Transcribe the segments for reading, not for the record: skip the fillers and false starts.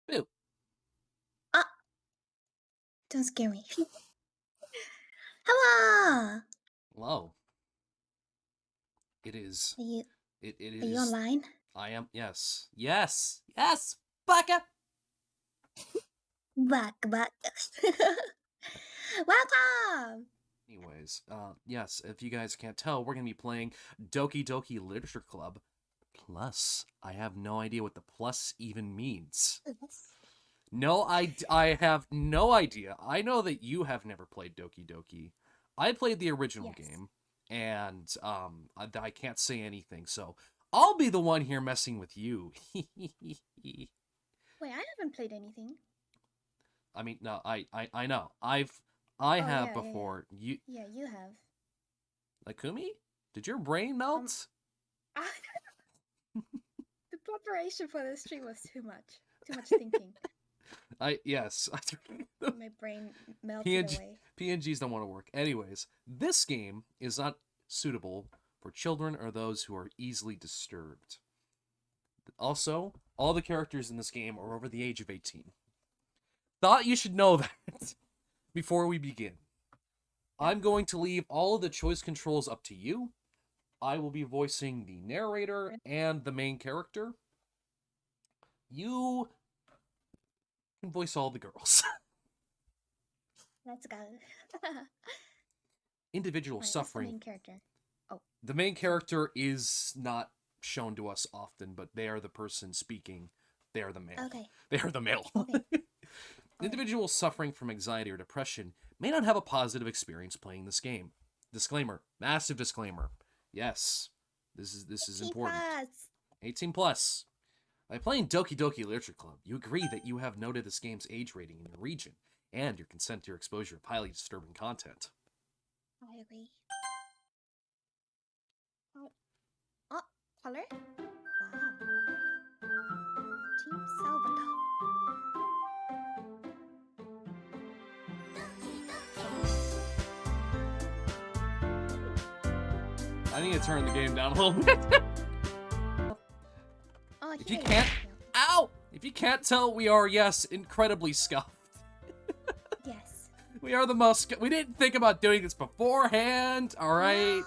Boo. Ah, don't scare me. Hello. Hello. It is. Are you It are you is. online? I am. Yes. Yes. Yes. Baka. Back. Welcome. Anyways, yes. If you guys can't tell, we're gonna be playing Doki Doki Literature Club. Plus, I have no idea what the plus even means. No, I have no idea. I know that you have never played Doki Doki. I played the original Yes. game, and I can't say anything. So I'll be the one here messing with you. Wait, I haven't played anything. I mean, no, I know. I Oh have yeah. before. You Yeah, you have. Lakumi? Did your brain Um, melt? the preparation for this stream was too much. Too much thinking. Yes. My brain melted PNG away. PNGs don't want to work. Anyways, this game is not suitable for children or those who are easily disturbed. Also, all the characters in this game are over the age of 18. Thought you should know that before we begin. Yeah. I'm going to leave all of the choice controls up to you. I will be voicing the narrator and the main character. You can voice all the girls. Let's go. Individual Wait, what's the suffering. main character? Oh, The main character is not shown to us often, but they are the person speaking. They are the male. okay. They are the male. Okay. Individuals suffering from anxiety or depression may not have a positive experience playing this game. Disclaimer, massive disclaimer. Yes, this is important. 18 plus. By playing Doki Doki Literature Club, you agree that you have noted this game's age rating in your region and your consent to your exposure of highly disturbing content. I agree. Oh, color? Wow. Team Salvador. I need to turn the game down a little bit. Oh, If you can't, ow! If you can't tell, we are, yes, incredibly scuffed. Yes. We are the most. We didn't think about doing this beforehand. All right.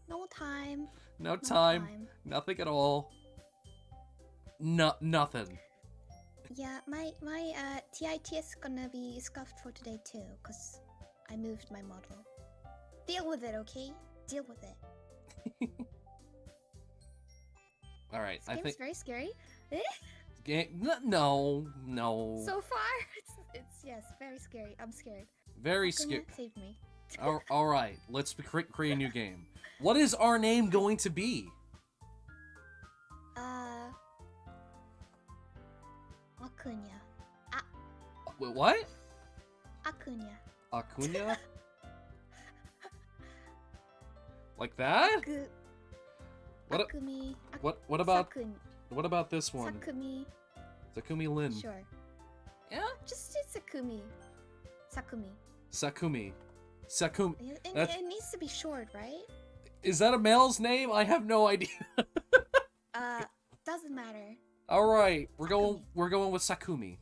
No time. No time. Nothing at all. No, nothing. Yeah, my TIT is gonna be scuffed for today too, cause I moved my model. Deal with it, okay? Deal with it. All right. This game's very scary. No. So far, it's yes, very scary. I'm scared. Very scary. Save me. All right. Let's create a new game. What is our name going to be? Sakunya. Wait, what? Sakunya. Akunya? Like that? What? Akumi. What about? What about this one? Sakumi. Sakumi Lin. Sure. Yeah. Just say Sakumi. Sakumi. Sakumi. Sakumi. It needs to be short, right? Is that a male's name? I have no idea. Doesn't matter. All right, we're going with Sakumi.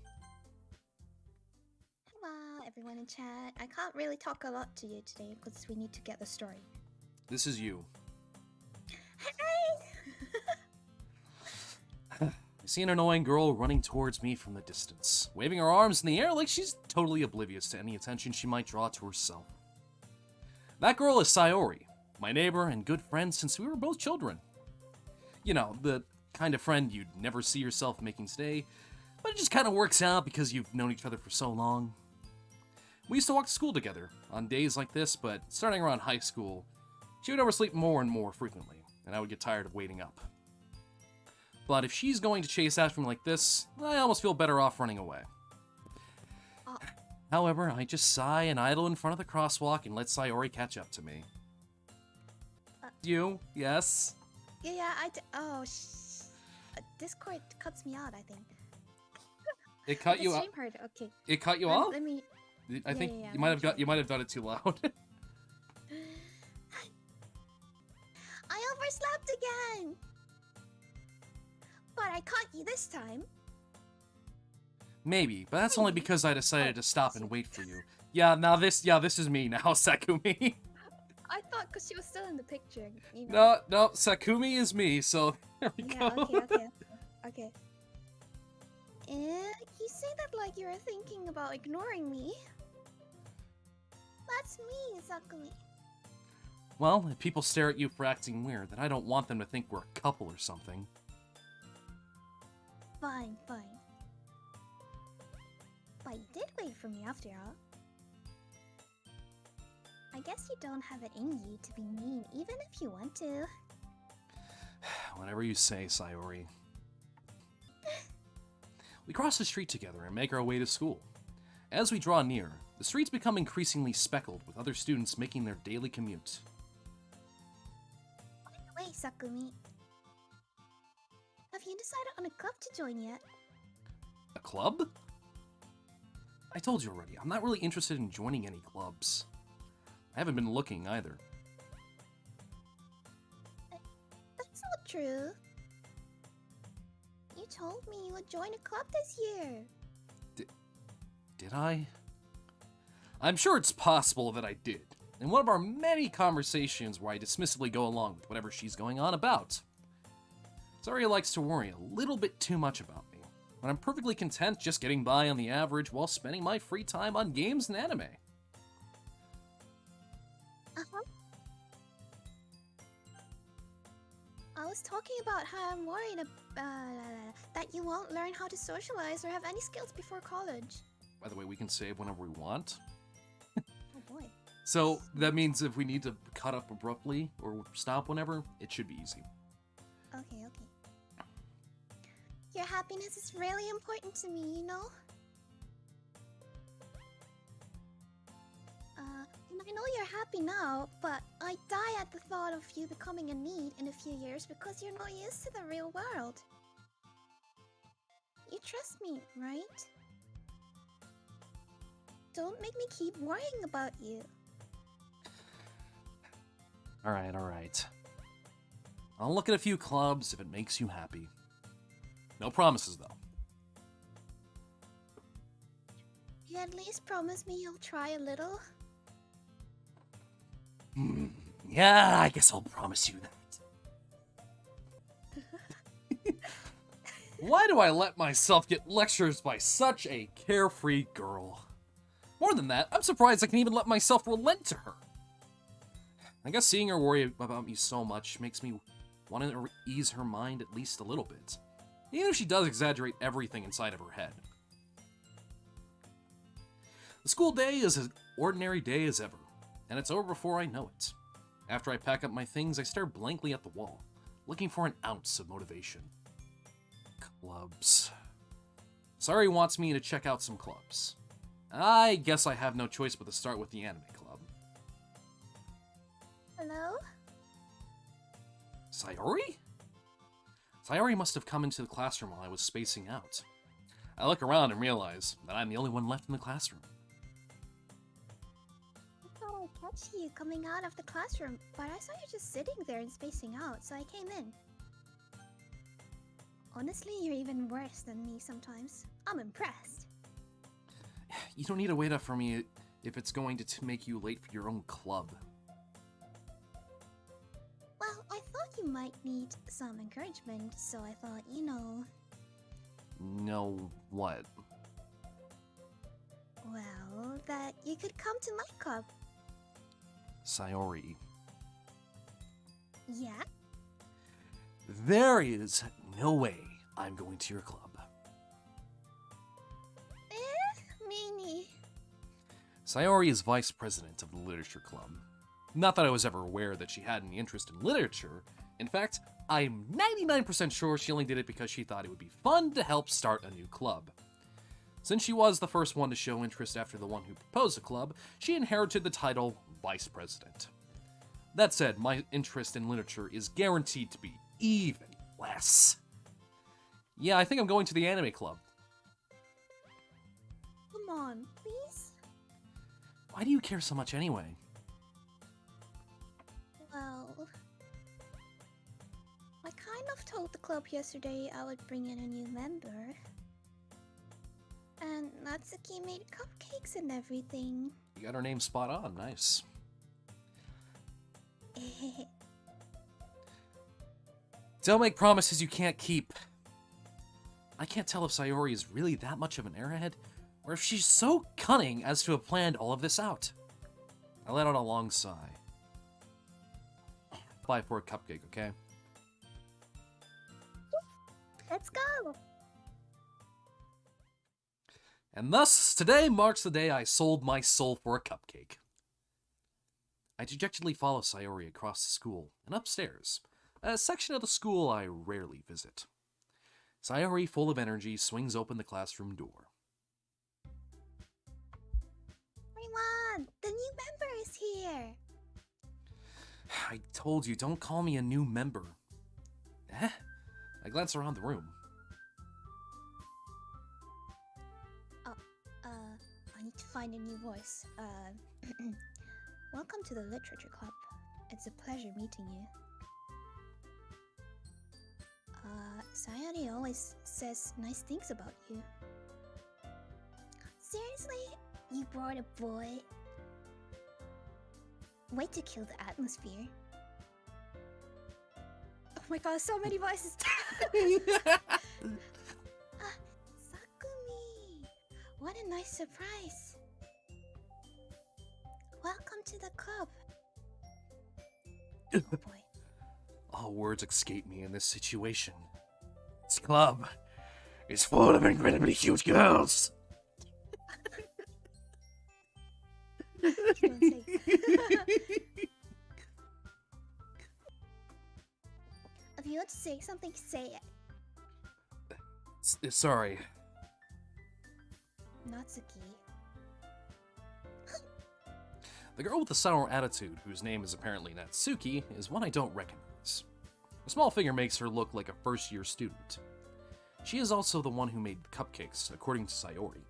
Hello, everyone in chat. I can't really talk a lot to you today because we need to get the story. This is you. Hey! I see an annoying girl running towards me from the distance, waving her arms in the air like she's totally oblivious to any attention she might draw to herself. That girl is Sayori, my neighbor and good friend since we were both children. You know, the kind of friend you'd never see yourself making today, but it just kind of works out because you've known each other for so long. We used to walk to school together on days like this, but starting around high school, she would oversleep more and more frequently, and I would get tired of waiting up. But if she's going to chase after me like this, I almost feel better off running away. However, I just sigh and idle in front of the crosswalk and let Sayori catch up to me. You? Yes? Yeah, Discord cuts me out, I think. It cut you out? Okay. It cut you off? Let me... I think you might have done it too loud. I overslept again! But I caught you this time. Maybe, but that's only Maybe. because I decided to stop and wait for you. Yeah, this is me now, Sakumi. I thought because she was still in the picture, you know. No, Sakumi is me, so there we Yeah, go. okay. You say that like you're thinking about ignoring me. That's me, Sakumi. Well, if people stare at you for acting weird, then I don't want them to think we're a couple or something. Fine. But you did wait for me after all. I guess you don't have it in you to be mean, even if you want to. Whatever you say, Sayori. We cross the street together and make our way to school. As we draw near, the streets become increasingly speckled with other students making their daily commute. By the way, Sakumi, have you decided on a club to join yet? A club? I told you already, I'm not really interested in joining any clubs. I haven't been looking either. That's not true. You told me you would join a club this year. Did I? I'm sure it's possible that I did. In one of our many conversations where I dismissively go along with whatever she's going on about. Saria likes to worry a little bit too much about me, when I'm perfectly content just getting by on the average while spending my free time on games and anime. I was talking about how I'm worried that you won't learn how to socialize or have any skills before college. By the way, we can save whenever we want. Oh boy. So that means if we need to cut up abruptly or stop whenever, it should be easy. Okay. Your happiness is really important to me, you know? And I know you're happy now, but I die at the thought of you becoming a need in a few years because you're not used to the real world. You trust me, right? Don't make me keep worrying about you. Alright. I'll look at a few clubs if it makes you happy. No promises, though. You at least promise me you'll try a little? Yeah, I guess I'll promise you that. Why do I let myself get lectures by such a carefree girl? More than that, I'm surprised I can even let myself relent to her. I guess seeing her worry about me so much makes me want to ease her mind at least a little bit. Even if she does exaggerate everything inside of her head. The school day is as ordinary day as ever, and it's over before I know it. After I pack up my things, I stare blankly at the wall, looking for an ounce of motivation. Clubs. Sari wants me to check out some clubs. I guess I have no choice but to start with the anime club. Hello? Sayori? Sayori must have come into the classroom while I was spacing out. I look around and realize that I'm the only one left in the classroom. I thought I'd catch you coming out of the classroom, but I saw you just sitting there and spacing out, so I came in. Honestly, you're even worse than me sometimes. I'm impressed. You don't need to wait up for me if it's going to make you late for your own club. Well, I thought you might need some encouragement, so I thought, you know... No, what? Well, that you could come to my club. Sayori. Yeah? There is no way I'm going to your club. Meanie. Sayori is vice president of the literature club. Not that I was ever aware that she had any interest in literature. In fact, I'm 99% sure she only did it because she thought it would be fun to help start a new club. Since she was the first one to show interest after the one who proposed the club, she inherited the title vice president. That said, my interest in literature is guaranteed to be even less. Yeah, I think I'm going to the anime club. Come on, please? Why do you care so much anyway? Well... I kind of told the club yesterday I would bring in a new member. Natsuki made cupcakes and everything. You got her name spot on. Nice. Don't make promises you can't keep. I can't tell if Sayori is really that much of an airhead, or if she's so cunning as to have planned all of this out. I let out a long sigh. Apply for a cupcake, okay? Let's go! And thus, today marks the day I sold my soul for a cupcake. I dejectedly follow Sayori across the school and upstairs, a section of the school I rarely visit. Sayori, full of energy, swings open the classroom door. Everyone, the new member is here! I told you, don't call me a new member. Eh? I glance around the room. I need to find a new voice. Welcome to the Literature Club. It's a pleasure meeting you. Sayori always says nice things about you. Seriously? You brought a boy? Way to kill the atmosphere. Oh my god, so many voices! Sakumi! What a nice surprise! Welcome to the club! Oh boy. All words escape me in this situation. This club is full of incredibly cute girls. Don't say. If you want to say something, say it. Sorry. Natsuki. The girl with the sour attitude, whose name is apparently Natsuki, is one I don't recognize. The small figure makes her look like a first-year student. She is also the one who made the cupcakes, according to Sayori.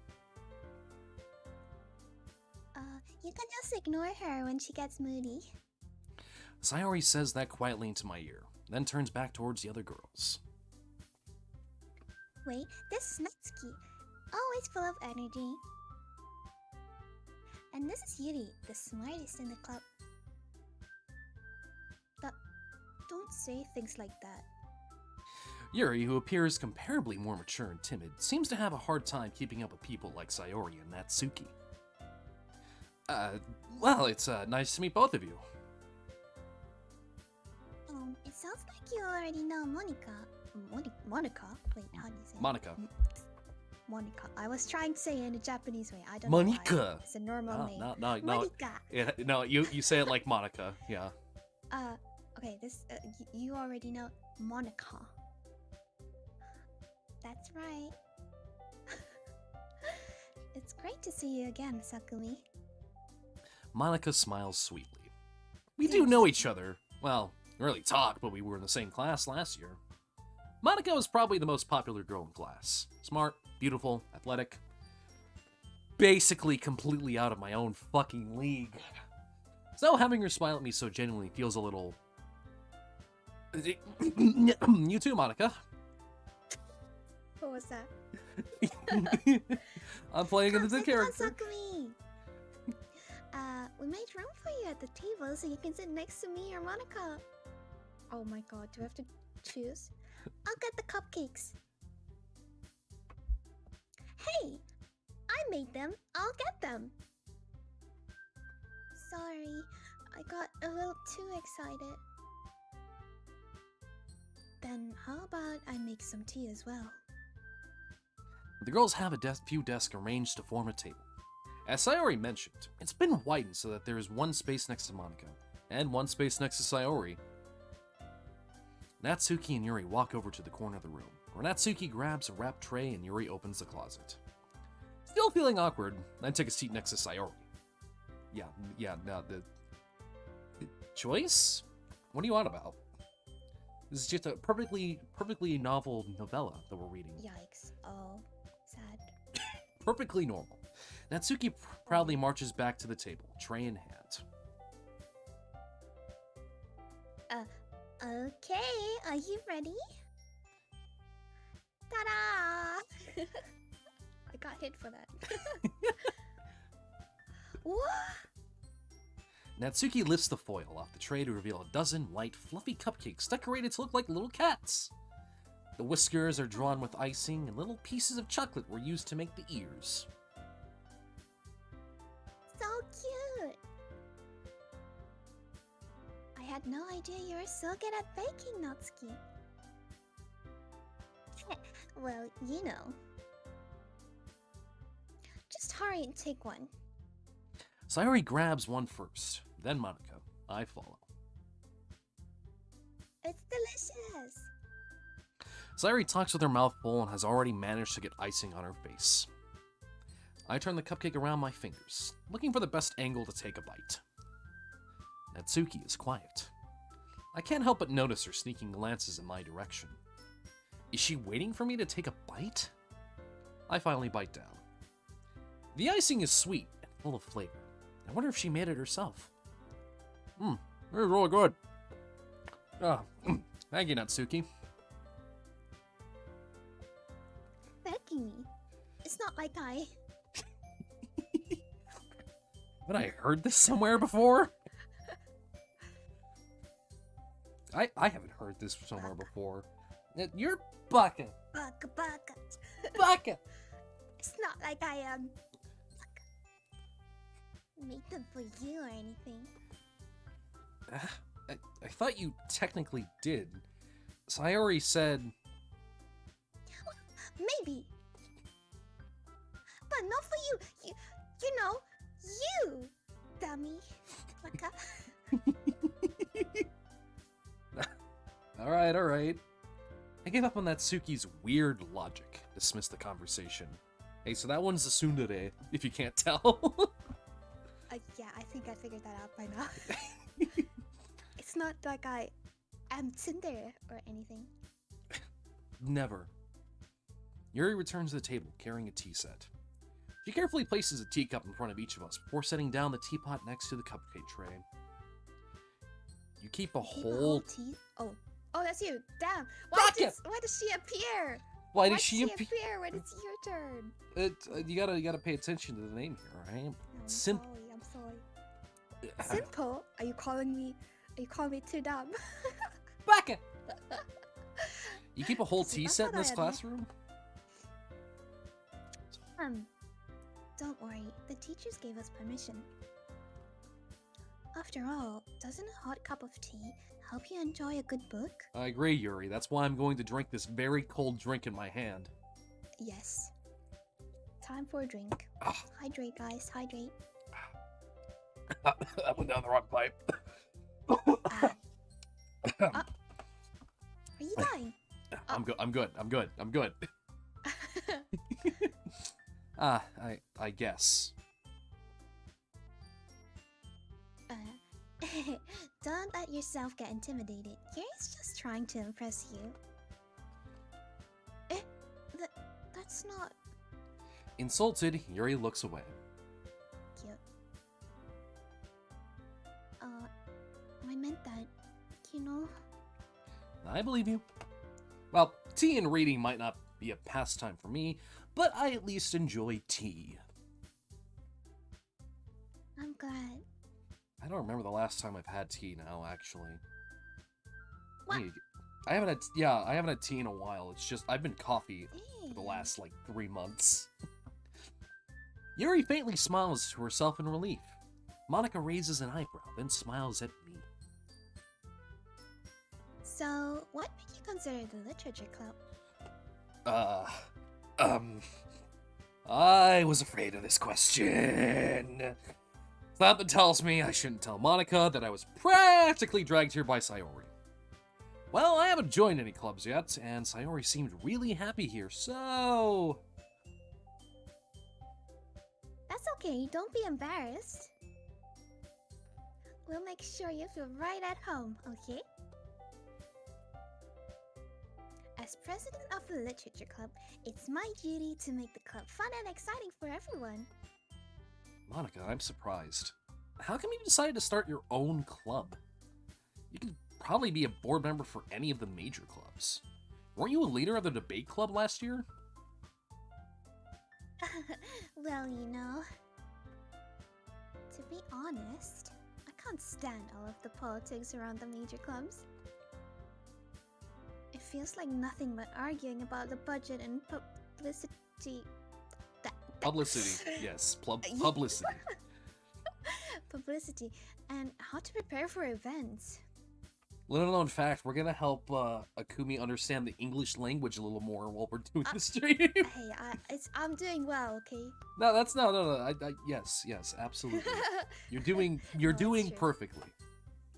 You can just ignore her when she gets moody. Sayori says that quietly into my ear, then turns back towards the other girls. Wait, this is Natsuki. Always full of energy. And this is Yuri, the smartest in the club. Don't say things like that. Yuri, who appears comparably more mature and timid, seems to have a hard time keeping up with people like Sayori and Natsuki. Well, it's nice to meet both of you. It sounds like you already know Monica. Monica? Wait, how do you say it? Monica. Monica. I was trying to say it in a Japanese way. I don't know Monica. why. It's a normal name. No. Monica. No, you say it like Monica, yeah. Okay, this, you already know Monica. That's right. It's great to see you again, Sakumi. Monica smiles sweetly. We do know each other. Well, we really talk, but we were in the same class last year. Monica was probably the most popular girl in class. Smart, beautiful, athletic. Basically completely out of my own fucking league. So having her smile at me so genuinely feels a little... You too, Monica. What was that? I'm playing into the character. Sakumi! We made room for you at the table so you can sit next to me or Monica. Oh my god, do I have to choose? I'll get the cupcakes. Hey! I made them. I'll get them. Sorry, I got a little too excited. Then how about I make some tea as well? The girls have a few desks arranged to form a table. As Sayori mentioned, it's been widened so that there is one space next to Monica, and one space next to Sayori. Natsuki and Yuri walk over to the corner of the room, where Natsuki grabs a wrapped tray and Yuri opens the closet. Still feeling awkward, I take a seat next to Sayori. No, the choice? What are you on about? This is just a perfectly novel novella that we're reading. Yikes. Oh, sad. Perfectly normal. Natsuki proudly marches back to the table, tray in hand. Okay, are you ready? Ta-da! I got kid for that. What? Natsuki lifts the foil off the tray to reveal a dozen light, fluffy cupcakes decorated to look like little cats. The whiskers are drawn with icing, and little pieces of chocolate were used to make the ears. So cute! I had no idea you were so good at baking, Natsuki. Well, you know. Just hurry and take one. Sayori grabs one first, then Monaco. I follow. It's delicious! Sayori talks with her mouth full and has already managed to get icing on her face. I turn the cupcake around my fingers, looking for the best angle to take a bite. Natsuki is quiet. I can't help but notice her sneaking glances in my direction. Is she waiting for me to take a bite? I finally bite down. The icing is sweet and full of flavor. I wonder if she made it herself. This is really good. Thank you, Natsuki. Thanking me. It's not like I... But I heard this somewhere before? I haven't heard this somewhere before. You're Baka. Baka baka. Baka! It's not like I, made them for you or anything. I thought you technically did. Sayori said... Maybe. But not for you. You know, you, dummy. Baka. Alright. I gave up on Natsuki's weird logic. Dismissed the conversation. Hey, so that one's the tsundere, if you can't tell. Yeah, I think I figured that out by now. It's not like I am tsundere or anything. Never. Yuri returns to the table, carrying a tea set. She carefully places a teacup in front of each of us before setting down the teapot next to the cupcake tray. You keep a whole... tea? Oh, that's you. Damn. Why does she appear? Why did she appear when it's your turn? You gotta pay attention to the name here, alright? I'm sorry. Simple? Are you calling me too dumb? Baka! You keep a whole tea set in this classroom? Don't worry. The teachers gave us permission. After all, doesn't a hot cup of tea help you enjoy a good book? I agree, Yuri. That's why I'm going to drink this very cold drink in my hand. Yes. Time for a drink. Hydrate, guys. Hydrate. I went down the wrong pipe. Are you dying? I'm good. I guess. Don't let yourself get intimidated. Yuri's just trying to impress you. That's not... Insulted, Yuri looks away. Cute. I meant that, you know? I believe you. Well, tea and reading might not be a pastime for me, but I at least enjoy tea. I'm glad. I don't remember the last time I've had tea now, actually. What? I haven't had tea in a while. It's just, I've been coffee for the last, 3 months. Yuri faintly smiles to herself in relief. Monica raises an eyebrow, then smiles at me. So, what made you consider the literature club? I was afraid of this question. Something tells me I shouldn't tell Monica that I was practically dragged here by Sayori. Well, I haven't joined any clubs yet, and Sayori seemed really happy here, so... That's okay, don't be embarrassed. We'll make sure you feel right at home, okay? As president of the literature club, it's my duty to make the club fun and exciting for everyone. Monica, I'm surprised. How come you decided to start your own club? You could probably be a board member for any of the major clubs. Weren't you a leader of the debate club last year? Well, you know, to be honest, I can't stand all of the politics around the major clubs. It feels like nothing but arguing about the budget and publicity. Publicity, yes, publicity. Publicity, and how to prepare for events. Little known fact, we're gonna help Akumi understand the English language a little more while we're doing the stream. Hey, I'm doing well, okay? No, that's no. Yes, absolutely. You're doing No, it's true. perfectly.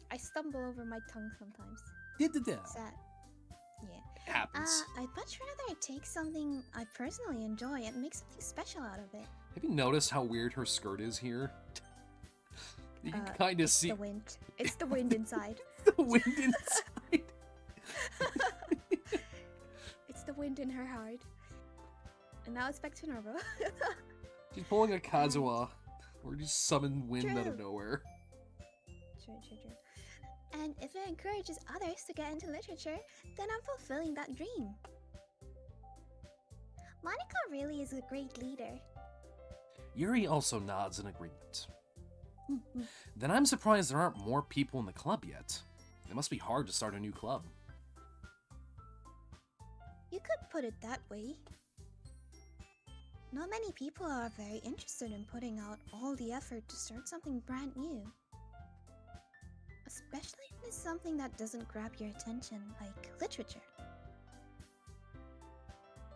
I stumble over my tongue sometimes. Yeah. Sad. Yeah. It happens. I'd much rather take something I personally enjoy and make something special out of it. Have you noticed how weird her skirt is here? You can kind of It's see the wind. It's the wind inside. the wind inside. It's the wind in her heart. And now it's back to normal. She's pulling a Kazuha. Or just summon wind out of True. nowhere. True. And if it encourages others to get into literature, then I'm fulfilling that dream. Monica really is a great leader. Yuri also nods in agreement. Then I'm surprised there aren't more people in the club yet. It must be hard to start a new club. You could put it that way. Not many people are very interested in putting out all the effort to start something brand new. Especially if it's something that doesn't grab your attention, like literature.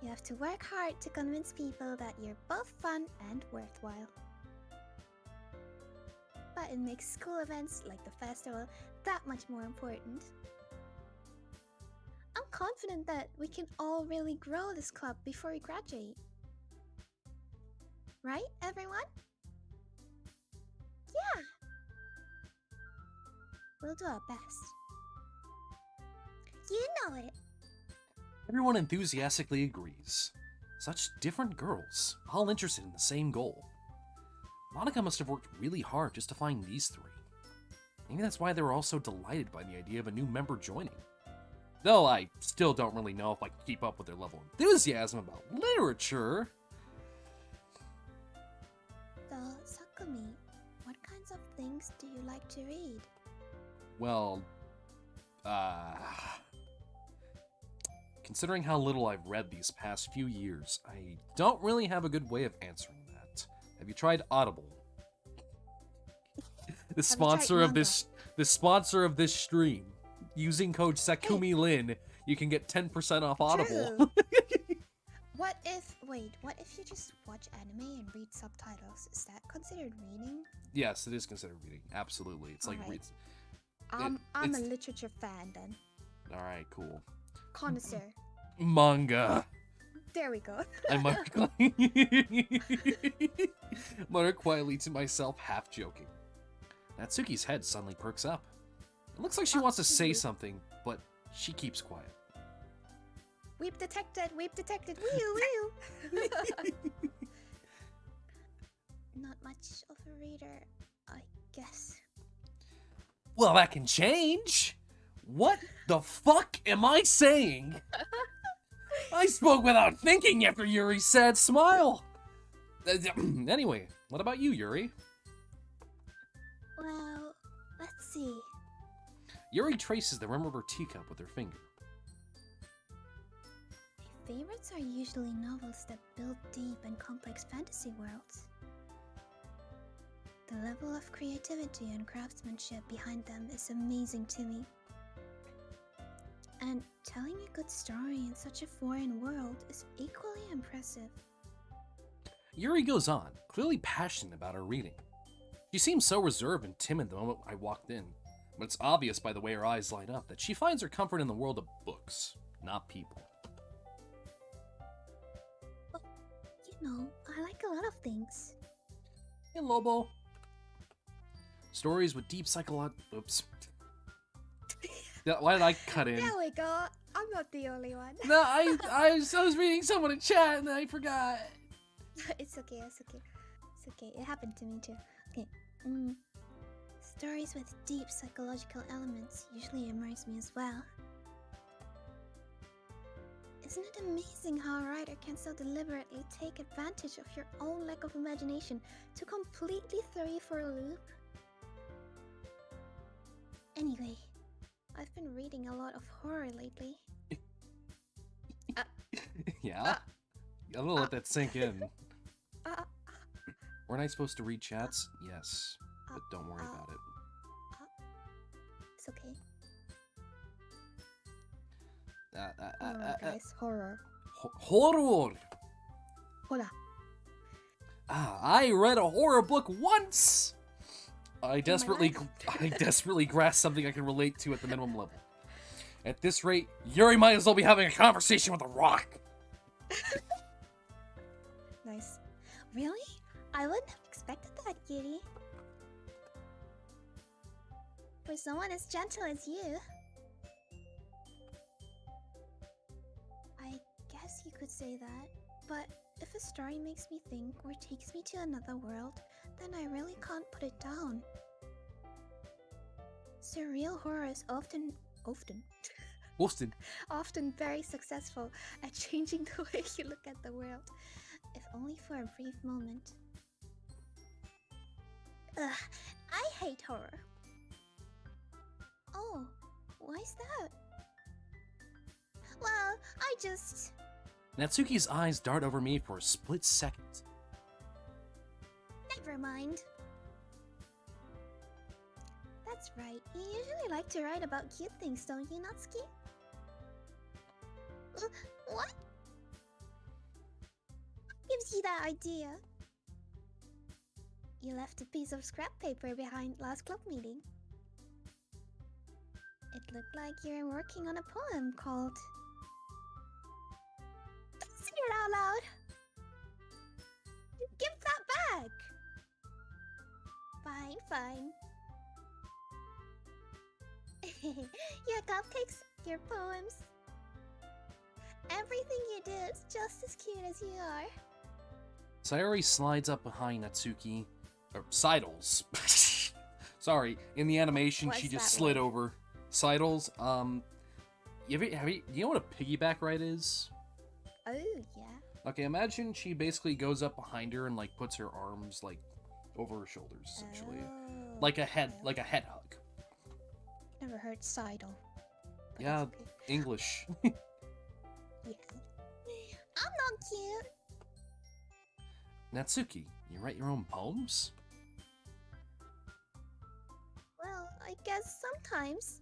You have to work hard to convince people that you're both fun and worthwhile. But it makes school events like the festival that much more important. I'm confident that we can all really grow this club before we graduate. Right, everyone? Yeah! We'll do our best. You know it! Everyone enthusiastically agrees. Such different girls, all interested in the same goal. Monica must have worked really hard just to find these three. Maybe that's why they were all so delighted by the idea of a new member joining. Though I still don't really know if I can keep up with their level of enthusiasm about literature. So, Sakumi, what kinds of things do you like to read? Well, considering how little I've read these past few years, I don't really have a good way of answering that. Have you tried Audible? The sponsor of this this stream. Using code Sakumi Lin, you can get 10% off Audible. True. What if you just watch anime and read subtitles? Is that considered reading? Yes, it is considered reading. Absolutely. It's like Alright. I'm a it's- literature fan then. Alright, cool. Connoisseur. Manga. There we go. I mutter quietly to myself, half joking. Natsuki's head suddenly perks up. It looks like she wants to say something, but she keeps quiet. Weep detected! Wee-oo! Not much of a reader, I guess. Well, that can change. What the fuck am I saying? I spoke without thinking after Yuri's sad smile. Anyway, what about you, Yuri? Well, let's see. Yuri traces the rim of her teacup with her finger. My favorites are usually novels that build deep and complex fantasy worlds. The level of creativity and craftsmanship behind them is amazing to me. And telling a good story in such a foreign world is equally impressive. Yuri goes on, clearly passionate about her reading. She seemed so reserved and timid the moment I walked in, but it's obvious by the way her eyes light up that she finds her comfort in the world of books, not people. But, you know, I like a lot of things. Hey, Lobo. Stories with deep Oops. Why did I cut in? There we go. I'm not the only one. No, I was reading someone in chat and I forgot. It's okay. It's okay. It happened to me too. Okay. Stories with deep psychological elements usually immerse me as well. Isn't it amazing how a writer can so deliberately take advantage of your own lack of imagination to completely throw you for a loop? Anyway, I've been reading a lot of horror lately. Yeah? I'm gonna let that sink in. Weren't I supposed to read chats? Yes. But don't worry about it. It's okay. Horror, guys, horror. Horror! Hola. I read a horror book once! I desperately grasped something I can relate to at the minimum level. At this rate, Yuri might as well be having a conversation with a rock. Nice. Really? I wouldn't have expected that, Yuri. For someone as gentle as you. I guess you could say that, but if a story makes me think or takes me to another world, then I really can't put it down. Surreal horror is often very successful at changing the way you look at the world, if only for a brief moment. Ugh, I hate horror. Oh, why's that? Well, I just... Natsuki's eyes dart over me for a split second. Never mind. That's right, you usually like to write about cute things, don't you, Natsuki? What? What gives you that idea? You left a piece of scrap paper behind last club meeting. It looked like you were working on a poem called... Don't say it out loud! Give that back! Fine, fine. Your cupcakes, your poems. Everything you do is just as cute as you are. Sayori slides up behind Natsuki. Or sidles. Sorry, in the animation What's she just that slid like? over. Sidles, do you know what a piggyback ride is? Oh, yeah. Okay, imagine she basically goes up behind her and like puts her arms like over her shoulders, essentially. Oh, Like a head okay. hug. Never heard sidle. But Yeah, it's okay. English. Yeah. I'm not cute. Natsuki, you write your own poems? Well, I guess sometimes.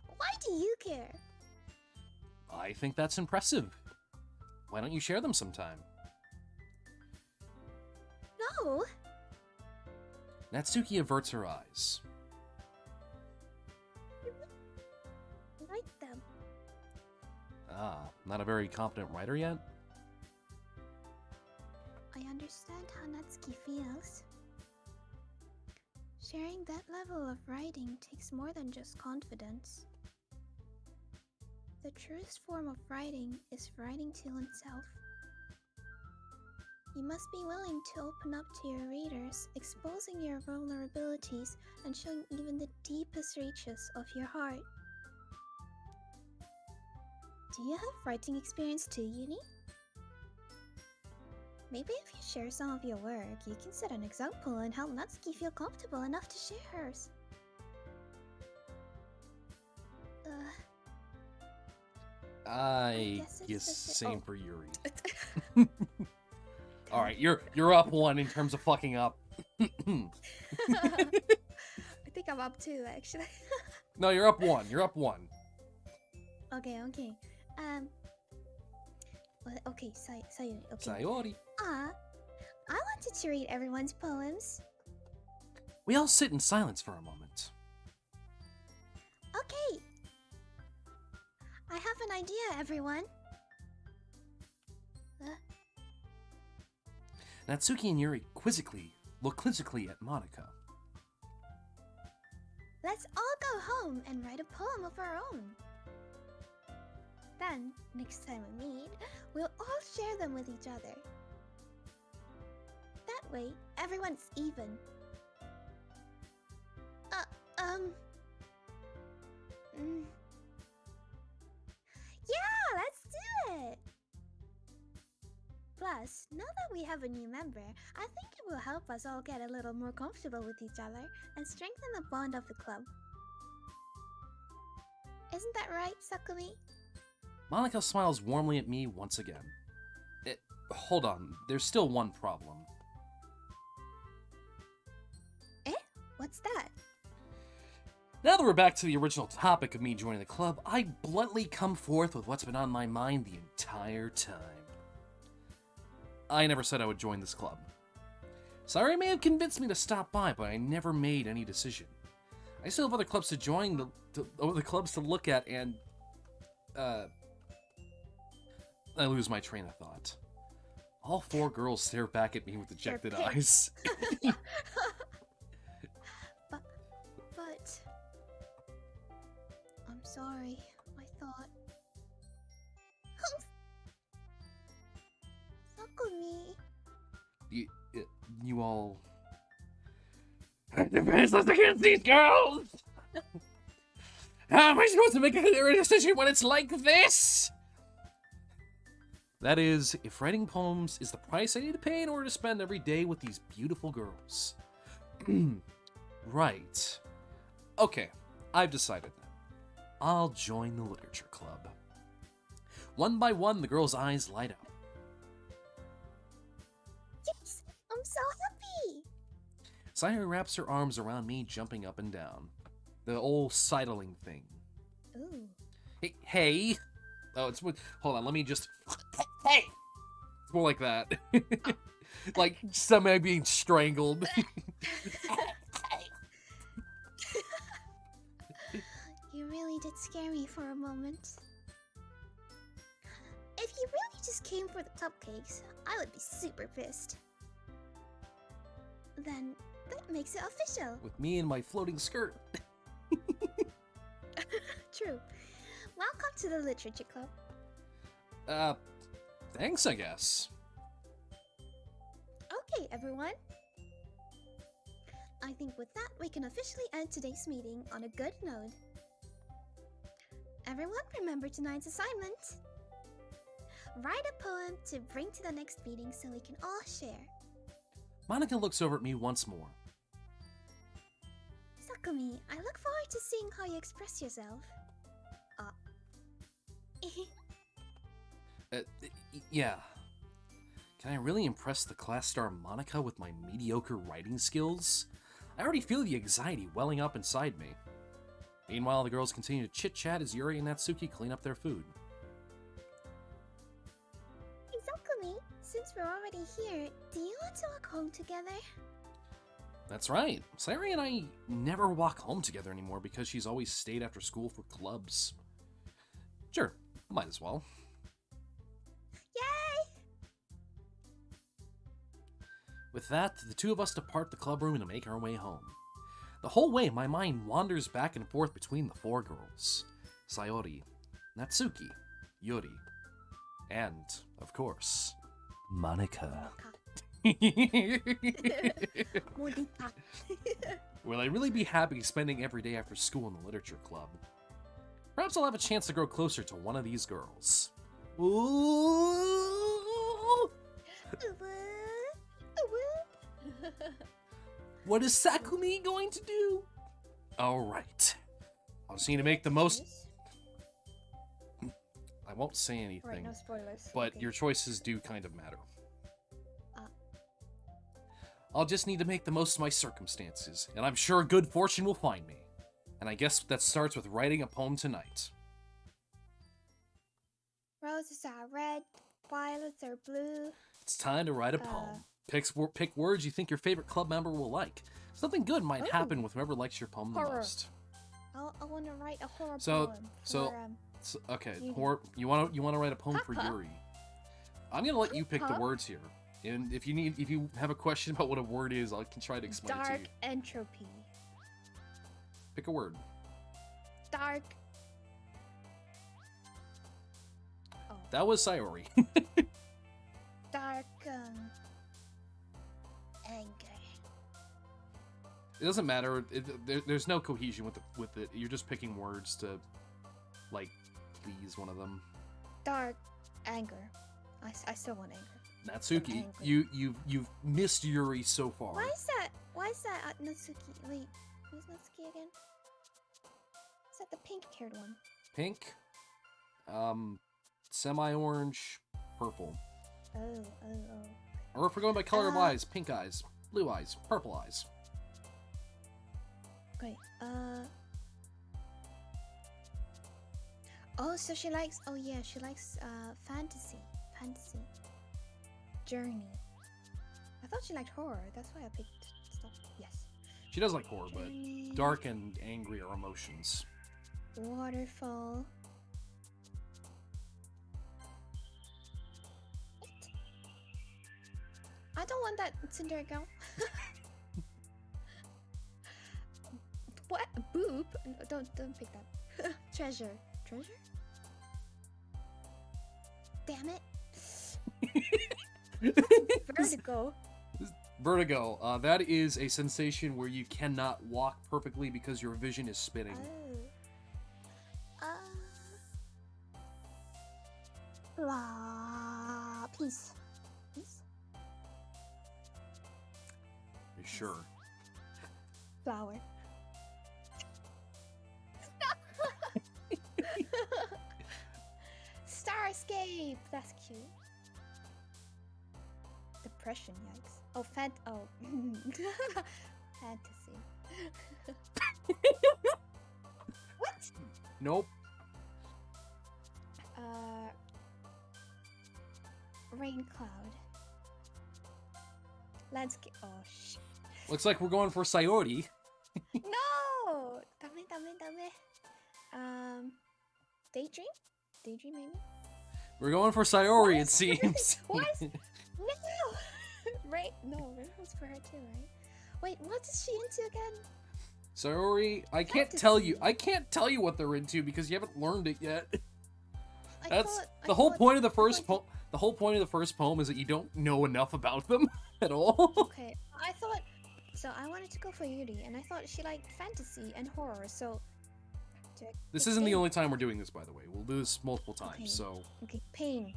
Why do you care? I think that's impressive. Why don't you share them sometime? No. Natsuki averts her eyes. Like them. Ah, not a very competent writer yet? I understand how Natsuki feels. Sharing that level of writing takes more than just confidence. The truest form of writing is writing to oneself. You must be willing to open up to your readers, exposing your vulnerabilities and showing even the deepest reaches of your heart. Do you have writing experience too, Uni? Maybe if you share some of your work, you can set an example and help Natsuki feel comfortable enough to share hers. I guess it's guess just same oh. for Yuri. Alright, you're up one in terms of fucking up. I think I'm up too, actually. No, you're up one. You're up one. Okay. Well, okay, Sayuri. Okay. Sayori. I wanted to read everyone's poems. We all sit in silence for a moment. Okay. I have an idea, everyone. Natsuki and Yuri look quizzically at Monica. Let's all go home and write a poem of our own. Then, next time we meet, we'll all share them with each other. That way, everyone's even. Yeah! Plus, now that we have a new member, I think it will help us all get a little more comfortable with each other and strengthen the bond of the club. Isn't that right, Sakumi? Monica smiles warmly at me once again. Hold on, there's still one problem. Eh? What's that? Now that we're back to the original topic of me joining the club, I bluntly come forth with what's been on my mind the entire time. I never said I would join this club. Sayori may have convinced me to stop by, but I never made any decision. I still have other clubs to join, other clubs to look at, and I lose my train of thought. All 4 girls stare back at me with dejected eyes. But I'm sorry. I thought Sakumi. You all... I'm defenseless against these girls! How am I supposed to make a clear decision when it's like this? That is, if writing poems is the price I need to pay in order to spend every day with these beautiful girls. Right. Okay, I've decided now. I'll join the literature club. One by one, the girls' eyes light up. Yes, I'm so happy. Sayori wraps her arms around me, jumping up and down. The old sidling thing. Ooh. Hey! Oh, it's... Hold on, let me just... Hey! It's more like that. Like, somebody being strangled. You really did scare me for a moment. If you really just came for the cupcakes, I would be super pissed. Then, that makes it official. With me and my floating skirt. True. Welcome to the Literature Club. Thanks, I guess. Okay, everyone. I think with that, we can officially end today's meeting on a good note. Everyone, remember tonight's assignment. Write a poem to bring to the next meeting so we can all share. Monica looks over at me once more. Sakumi, I look forward to seeing how you express yourself. Yeah. Can I really impress the class star Monica with my mediocre writing skills? I already feel the anxiety welling up inside me. Meanwhile, the girls continue to chit-chat as Yuri and Natsuki clean up their food. Hey Sakumi, since we're already here, do you want to walk home together? That's right. Sayori and I never walk home together anymore because she's always stayed after school for clubs. Sure, might as well. Yay! With that, the two of us depart the club room and make our way home. The whole way, my mind wanders back and forth between the 4 girls. Sayori, Natsuki, Yuri, and, of course, Monica. Monica. Will I really be happy spending every day after school in the literature club? Perhaps I'll have a chance to grow closer to one of these girls. Ooh! What is Sakumi going to do? Alright. I'll just need to make the most... I won't say anything, Right, no spoilers. but Okay. your choices do kind of matter. I'll just need to make the most of my circumstances, and I'm sure good fortune will find me. And I guess that starts with writing a poem tonight. Roses are red, violets are blue. It's time to write a poem. Pick words you think your favorite club member will like. Something good might Ooh. happen with whoever likes your poem the Horror. most. I want to write a horror So- poem. so- for, Okay, Yuri. you want to write a poem for Papa? Yuri. I'm gonna let you pick the Papa? words here, and if you have a question about what a word is, I can try to explain it to dark you. entropy. Pick a word. Dark. Oh, That was Sayori. dark. Anger. It doesn't matter. There's no cohesion with it. You're just picking words to, like, please one of them. Dark anger. I still want anger. Natsuki, angry. you've missed Yuri so far. Why is that? Why is that Natsuki? Wait, who's Natsuki again? Is that the pink-haired one? Pink, semi-orange, purple. Oh. Or if we're going by color of eyes, pink eyes, blue eyes, purple eyes. Okay. Oh, so she likes. Oh yeah, she likes fantasy. Journey. I thought she liked horror. That's why I picked stuff. Yes. She does like horror, Journey. but dark and angry are emotions. Waterfall. What? I don't want that Cinderella girl. What? Boob? No, don't pick that. Treasure. Treasure? Damn it. Vertigo. Vertigo. That is a sensation where you cannot walk perfectly because your vision is spinning. Peace. Peace? You sure? Flower. Starscape! That's cute. Depression, yikes. Oh, fantasy. What? Nope. Rain cloud. Landscape. Oh, shit. Looks like we're going for Sayori. No! Dame. Daydream? Daydream, maybe? We're going for Sayori, it seems. What? No! Right? No, Rain was for her too, right? Wait, what is she into again? Sayori, I can't tell you. I can't tell you what they're into because you haven't learned it yet. That's the whole point of the first poem. The whole point of the first poem is that you don't know enough about them at all. Okay, I thought. So I wanted to go for Yuri, and I thought she liked fantasy and horror. So. This isn't the only time we're doing this, by the way. We'll do this multiple times. Okay. So. Okay, pain.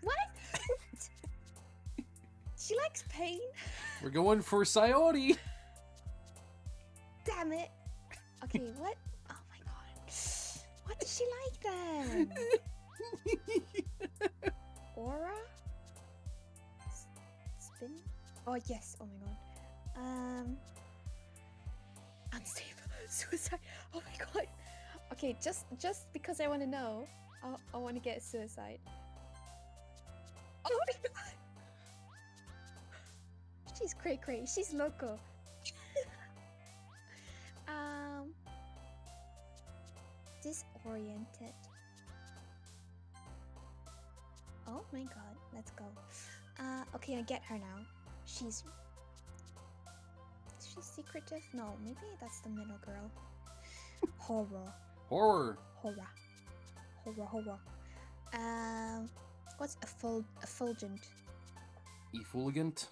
What? She likes pain. We're going for Sayori. Damn it. Okay, what? Oh my god. What does she like then? Aura? Spin? Oh yes. Oh my god. Unstable. Suicide. Oh my god. Okay, just because I want to know, I want to get suicide. Oh my god. She's cray. She's loco. Disoriented. Oh my god, let's go. Okay, I get her now. Is she secretive? No, maybe that's the middle girl. Horror. What's effulgent? Effulgent?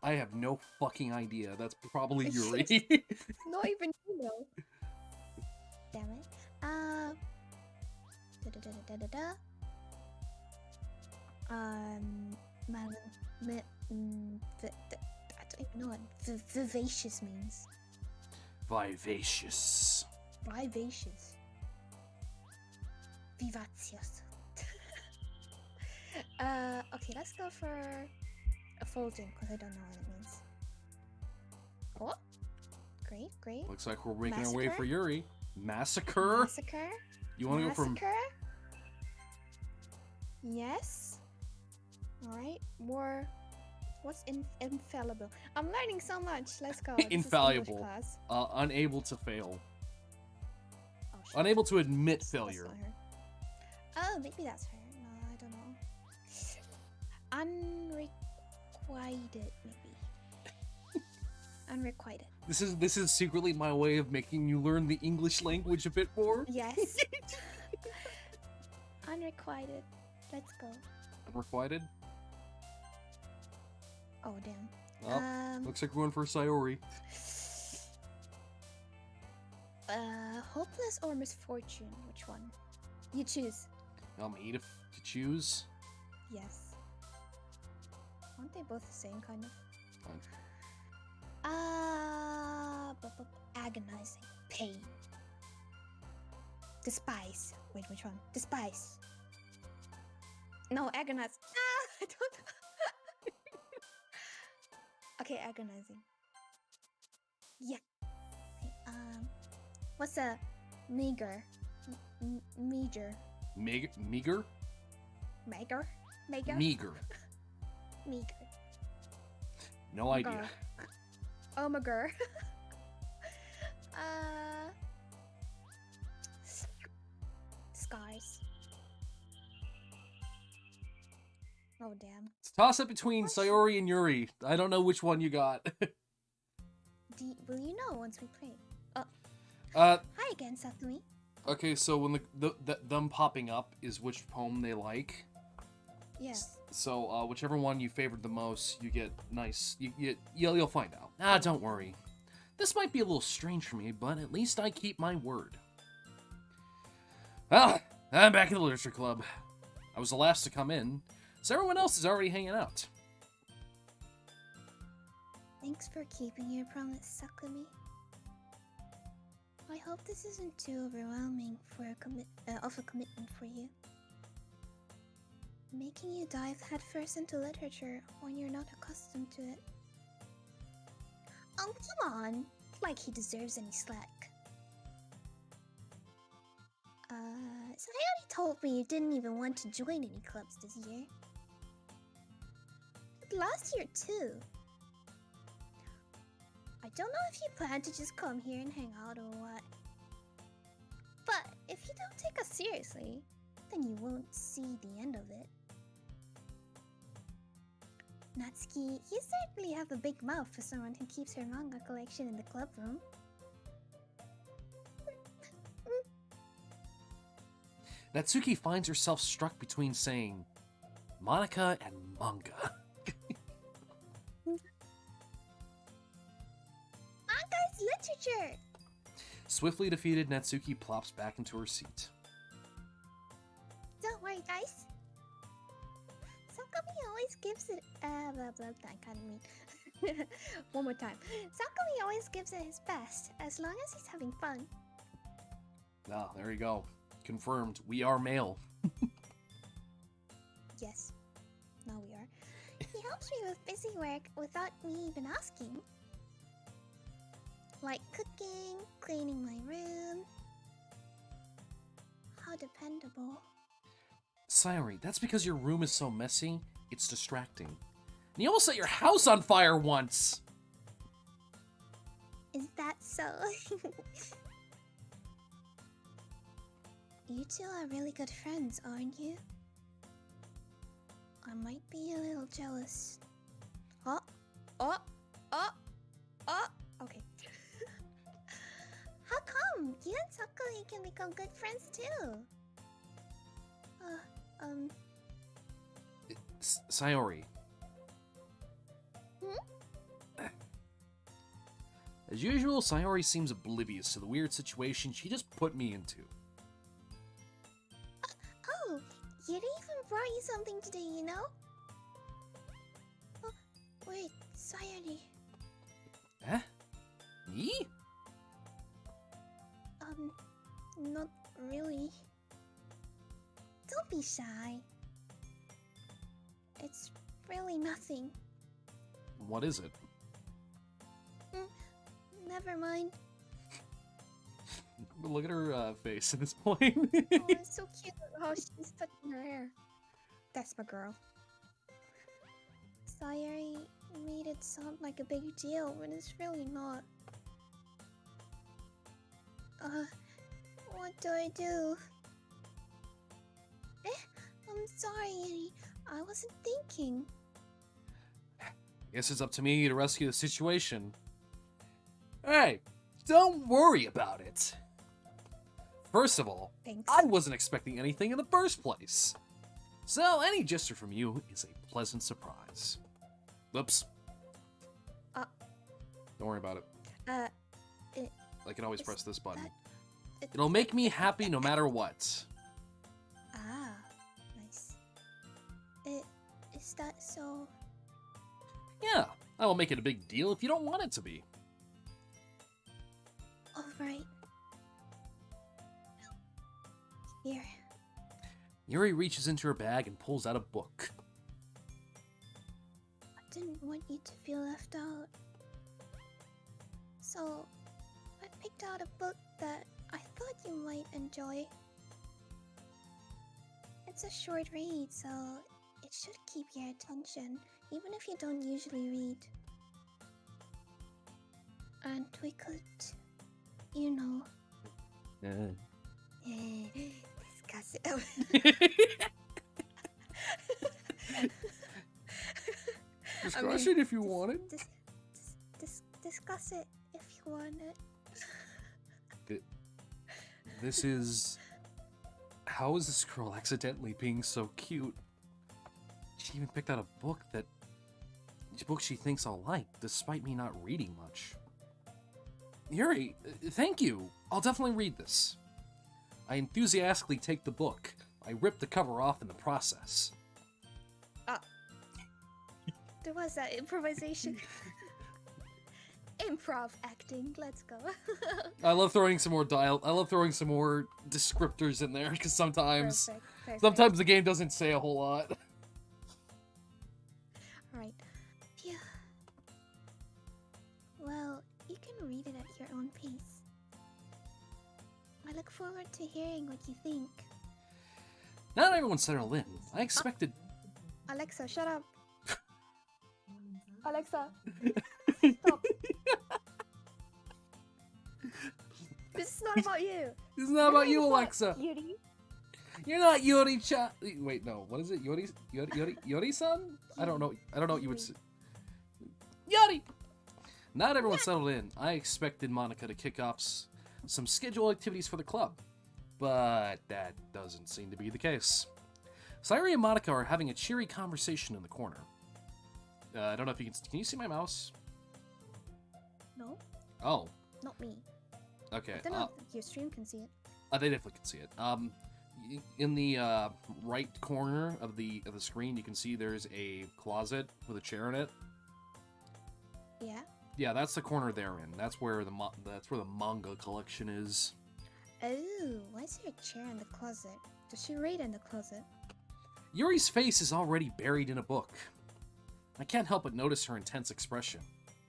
I have no fucking idea. That's probably Yuri. Not even you know. Damn it. I don't even know what vivacious means. Vivacious. Vivacious. Okay, let's go for effulgent because I don't know what it means. Oh, great. Looks like we're making our way for Yuri. Massacre. You want to go for? Yes. All right. More. What's infallible? I'm learning so much. Let's go. Infallible. Unable to fail. Oh, shit. Unable to admit failure. That's not her. Oh, maybe that's her. No, I don't know. Unrequited, maybe. Unrequited. This is secretly my way of making you learn the English language a bit more. Yes. Unrequited. Let's go. Unrequited? Oh, damn. Well, looks like we're going for Sayori. Hopeless or misfortune? Which one? You choose. I'm me to choose. Yes. Aren't they both the same kind of? Fine. Agonizing. Pain. Despise. Wait, which one? Despise. No, agonize. Ah, I don't. Okay, agonizing. Yeah. Okay, what's a meager? Meager. Meager? Meager? Meager? Meager. Meager. No idea. Oh my god. Scars. Oh damn. It's a toss-up between Sayori and Yuri. I don't know which one you got. Will you know once we play? Hi again, Sakunya. Okay, so when them popping up is which poem they like. Yeah. So whichever one you favored the most, you get nice. You'll find out. Don't worry. This might be a little strange for me, but at least I keep my word. Well, I'm back at the literature club. I was the last to come in, so everyone else is already hanging out. Thanks for keeping your promise, Sakunya. I hope this isn't too overwhelming for a commitment for you. Making you dive headfirst into literature when you're not accustomed to it. Oh, come on! Like he deserves any slack. Sayori told me you didn't even want to join any clubs this year. But last year too. I don't know if you plan to just come here and hang out or what. But if you don't take us seriously, then you won't see the end of it. Natsuki, you certainly have a big mouth for someone who keeps her manga collection in the club room. Natsuki finds herself struck between saying Monica and manga. Manga's literature! Swiftly defeated, Natsuki plops back into her seat. Don't worry, guys. Sakunya always gives it. Blah blah. I kind of mean. One more time. Sakunya always gives it his best, as long as he's having fun. Ah, there you go. Confirmed. We are male. Yes. No, we are. He helps me with busy work without me even asking. Like cooking, cleaning my room. How dependable. Sayori, that's because your room is so messy, it's distracting. And you almost set your house on fire once! Is that so? You two are really good friends, aren't you? I might be a little jealous. Okay. How come? You and Sakunya can become good friends too. Sayori. As usual, Sayori seems oblivious to the weird situation she just put me into. Oh, Yuri even brought you something today, you know? Oh, wait, Sayori. Eh? Me? Not really. Don't be shy. It's really nothing. What is it? Never mind. Look at her face at this point. Oh, it's so cute how she's touching her hair. That's my girl. Sayori made it sound like a big deal when it's really not. What do I do? I'm sorry, Yuri. I wasn't thinking. Guess it's up to me to rescue the situation. Hey, don't worry about it. First of all, Thanks. I wasn't expecting anything in the first place. So any gesture from you is a pleasant surprise. Oops. Don't worry about it. I can always press this button. It'll make me happy no matter what. Ah, nice. Is that so? Yeah, I will make it a big deal if you don't want it to be. Alright. Here. Yuri reaches into her bag and pulls out a book. I didn't want you to feel left out. So, I picked out a book that I thought you might enjoy. It's a short read, so it should keep your attention, even if you don't usually read. And we could, you know, discuss it. Discuss it if you want it. Discuss it if you want it. This is... How is this girl accidentally being so cute? She even picked out a book she thinks I'll like, despite me not reading much. Yuri, thank you. I'll definitely read this. I enthusiastically take the book. I rip the cover off in the process. There was that improvisation. Improv acting, let's go. I love throwing some more I love throwing some more descriptors in there, because sometimes the game doesn't say a whole lot. Right. Phew. Well, you can read it at your own pace. I look forward to hearing what you think. Not everyone settled in. I expected... Alexa, shut up. Alexa, stop. This is not about you. This is not about you, Alexa. Yuri. You're not Yuri-chan. Wait, no. What is it? Yuri-san? I don't know what you would say. Yuri! Not everyone settled in. I expected Monica to kick off some scheduled activities for the club, but that doesn't seem to be the case. Sayuri and Monica are having a cheery conversation in the corner. I don't know if you can you see my mouse? No. Oh. Not me. Okay. I don't know if your stream can see it. They definitely can see it. In the right corner of the screen, you can see there's a closet with a chair in it. Yeah. Yeah, that's the corner they're in. That's where the manga collection is. Oh, why is there a chair in the closet? Does she read in the closet? Yuri's face is already buried in a book. I can't help but notice her intense expression,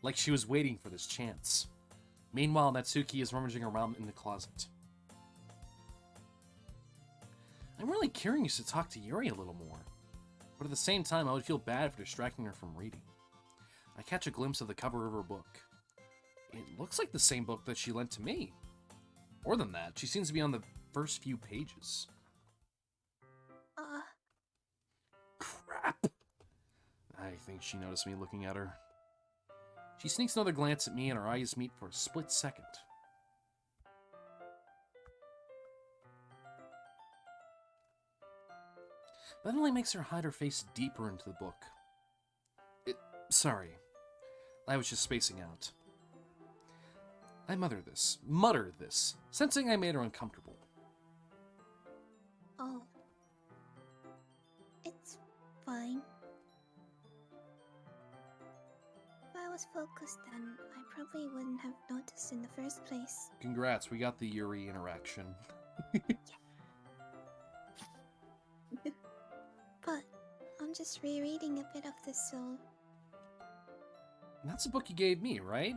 like she was waiting for this chance. Meanwhile, Natsuki is rummaging around in the closet. I'm really curious to talk to Yuri a little more, but at the same time, I would feel bad for distracting her from reading. I catch a glimpse of the cover of her book. It looks like the same book that she lent to me. More than that, she seems to be on the first few pages. Crap! I think she noticed me looking at her. She sneaks another glance at me and our eyes meet for a split second. That only makes her hide her face deeper into the book. Sorry. I was just spacing out. I muttered this, sensing I made her uncomfortable. Oh. It's fine. If I was focused then, I probably wouldn't have noticed in the first place. Congrats, we got the Yuri interaction. But I'm just rereading a bit of this, so... That's the book you gave me, right?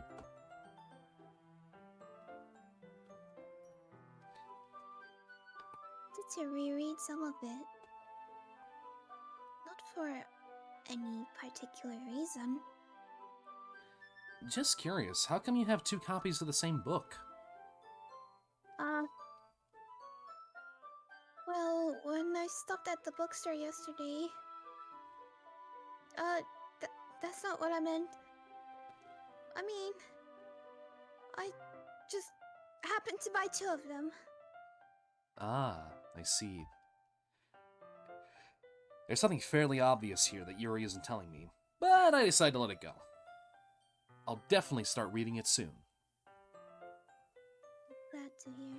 To reread some of it. Not for any particular reason. Just curious, how come you have two copies of the same book? Well, when I stopped at the bookstore yesterday... that's not what I meant. I mean... I just happened to buy two of them. Ah, I see. There's something fairly obvious here that Yuri isn't telling me, but I decided to let it go. I'll definitely start reading it soon. Glad to hear.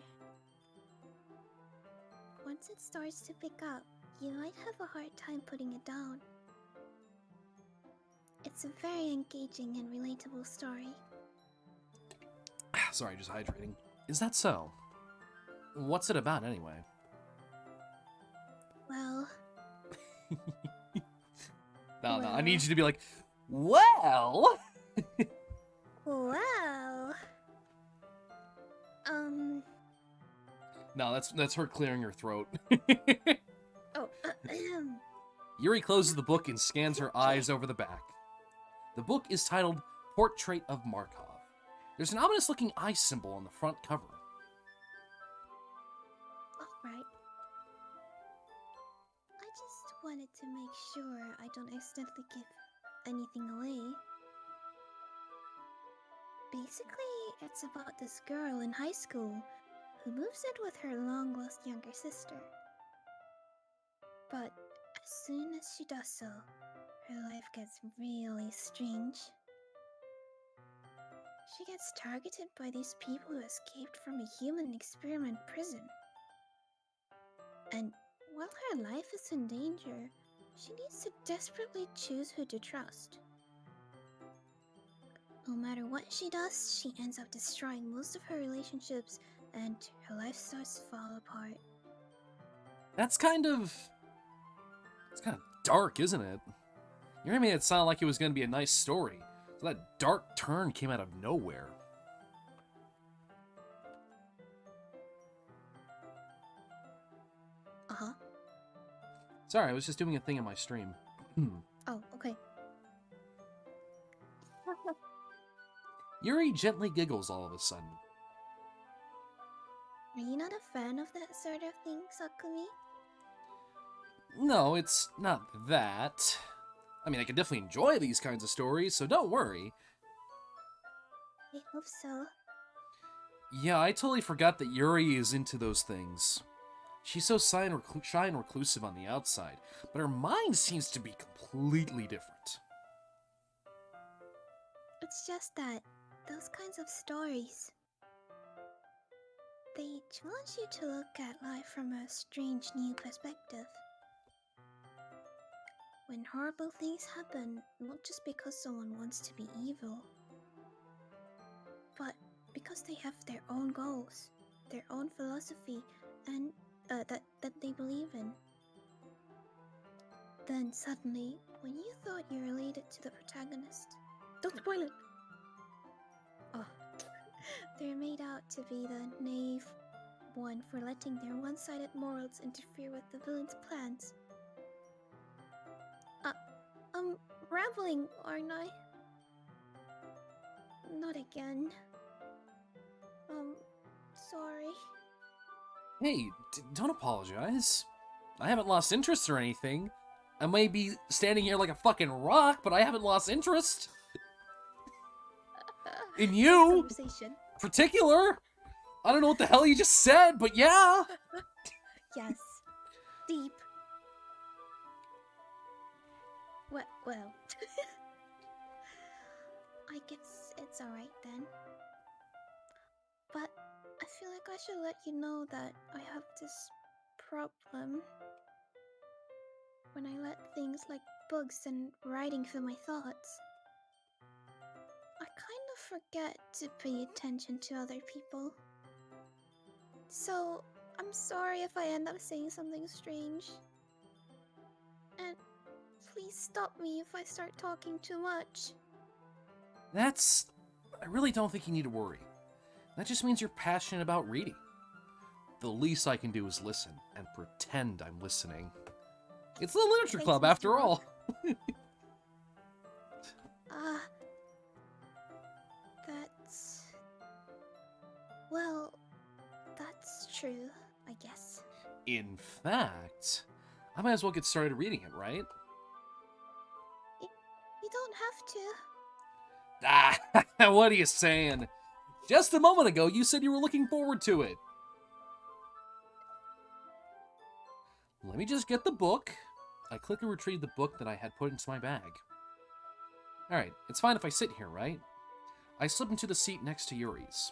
Once it starts to pick up, you might have a hard time putting it down. It's a very engaging and relatable story. Sorry, just hydrating. Is that so? What's it about, anyway? Well, No, I need Well. you to be like, well... well... No, that's her clearing her throat. Oh, Yuri closes the book and scans her eyes over the back. The book is titled Portrait of Markov. There's an ominous-looking eye symbol on the front cover. alright. I just wanted to make sure I don't accidentally give anything away. Basically, it's about this girl in high school who moves in with her long-lost younger sister. But as soon as she does so, her life gets really strange. She gets targeted by these people who escaped from a human experiment prison. And while her life is in danger, she needs to desperately choose who to trust. No matter what she does, she ends up destroying most of her relationships and her life starts to fall apart. It's kind of dark, isn't it? Yuri made it sound like it was going to be a nice story, so that dark turn came out of nowhere. Uh-huh. Sorry, I was just doing a thing in my stream. Oh, okay. Yuri gently giggles all of a sudden. Are you not a fan of that sort of thing, Sakumi? No, it's not that. I mean, I can definitely enjoy these kinds of stories, so don't worry. I hope so. Yeah, I totally forgot that Yuri is into those things. She's so shy and reclusive on the outside, but her mind seems to be completely different. It's just that those kinds of stories, they challenge you to look at life from a strange new perspective. When horrible things happen, not just because someone wants to be evil, but because they have their own goals, their own philosophy, and that they believe in. Then suddenly, when you thought you related to the protagonist, don't spoil it! Oh, they're made out to be the naive one for letting their one-sided morals interfere with the villain's plans. I'm rambling, aren't I? Not again. Sorry. Hey, don't apologize. I haven't lost interest or anything. I may be standing here like a fucking rock, but I haven't lost interest. In you, Conversation. particular. I don't know what the hell you just said, but yeah. Yes. Deep. Well. I guess it's alright then. But I feel like I should let you know that I have this problem. When I let things like books and writing fill my thoughts, I kind of forget to pay attention to other people. So, I'm sorry if I end up saying something strange. And please stop me if I start talking too much. I really don't think you need to worry. That just means you're passionate about reading. The least I can do is listen and pretend I'm listening. It's the literature Thanks, club Mr. after Book. all. That's... Well, that's true, I guess. In fact, I might as well get started reading it, right? You don't have to. Ah, what are you saying? Just a moment ago, you said you were looking forward to it. Let me just get the book. I click and retrieve the book that I had put into my bag. Alright, it's fine if I sit here, right? I slip into the seat next to Yuri's.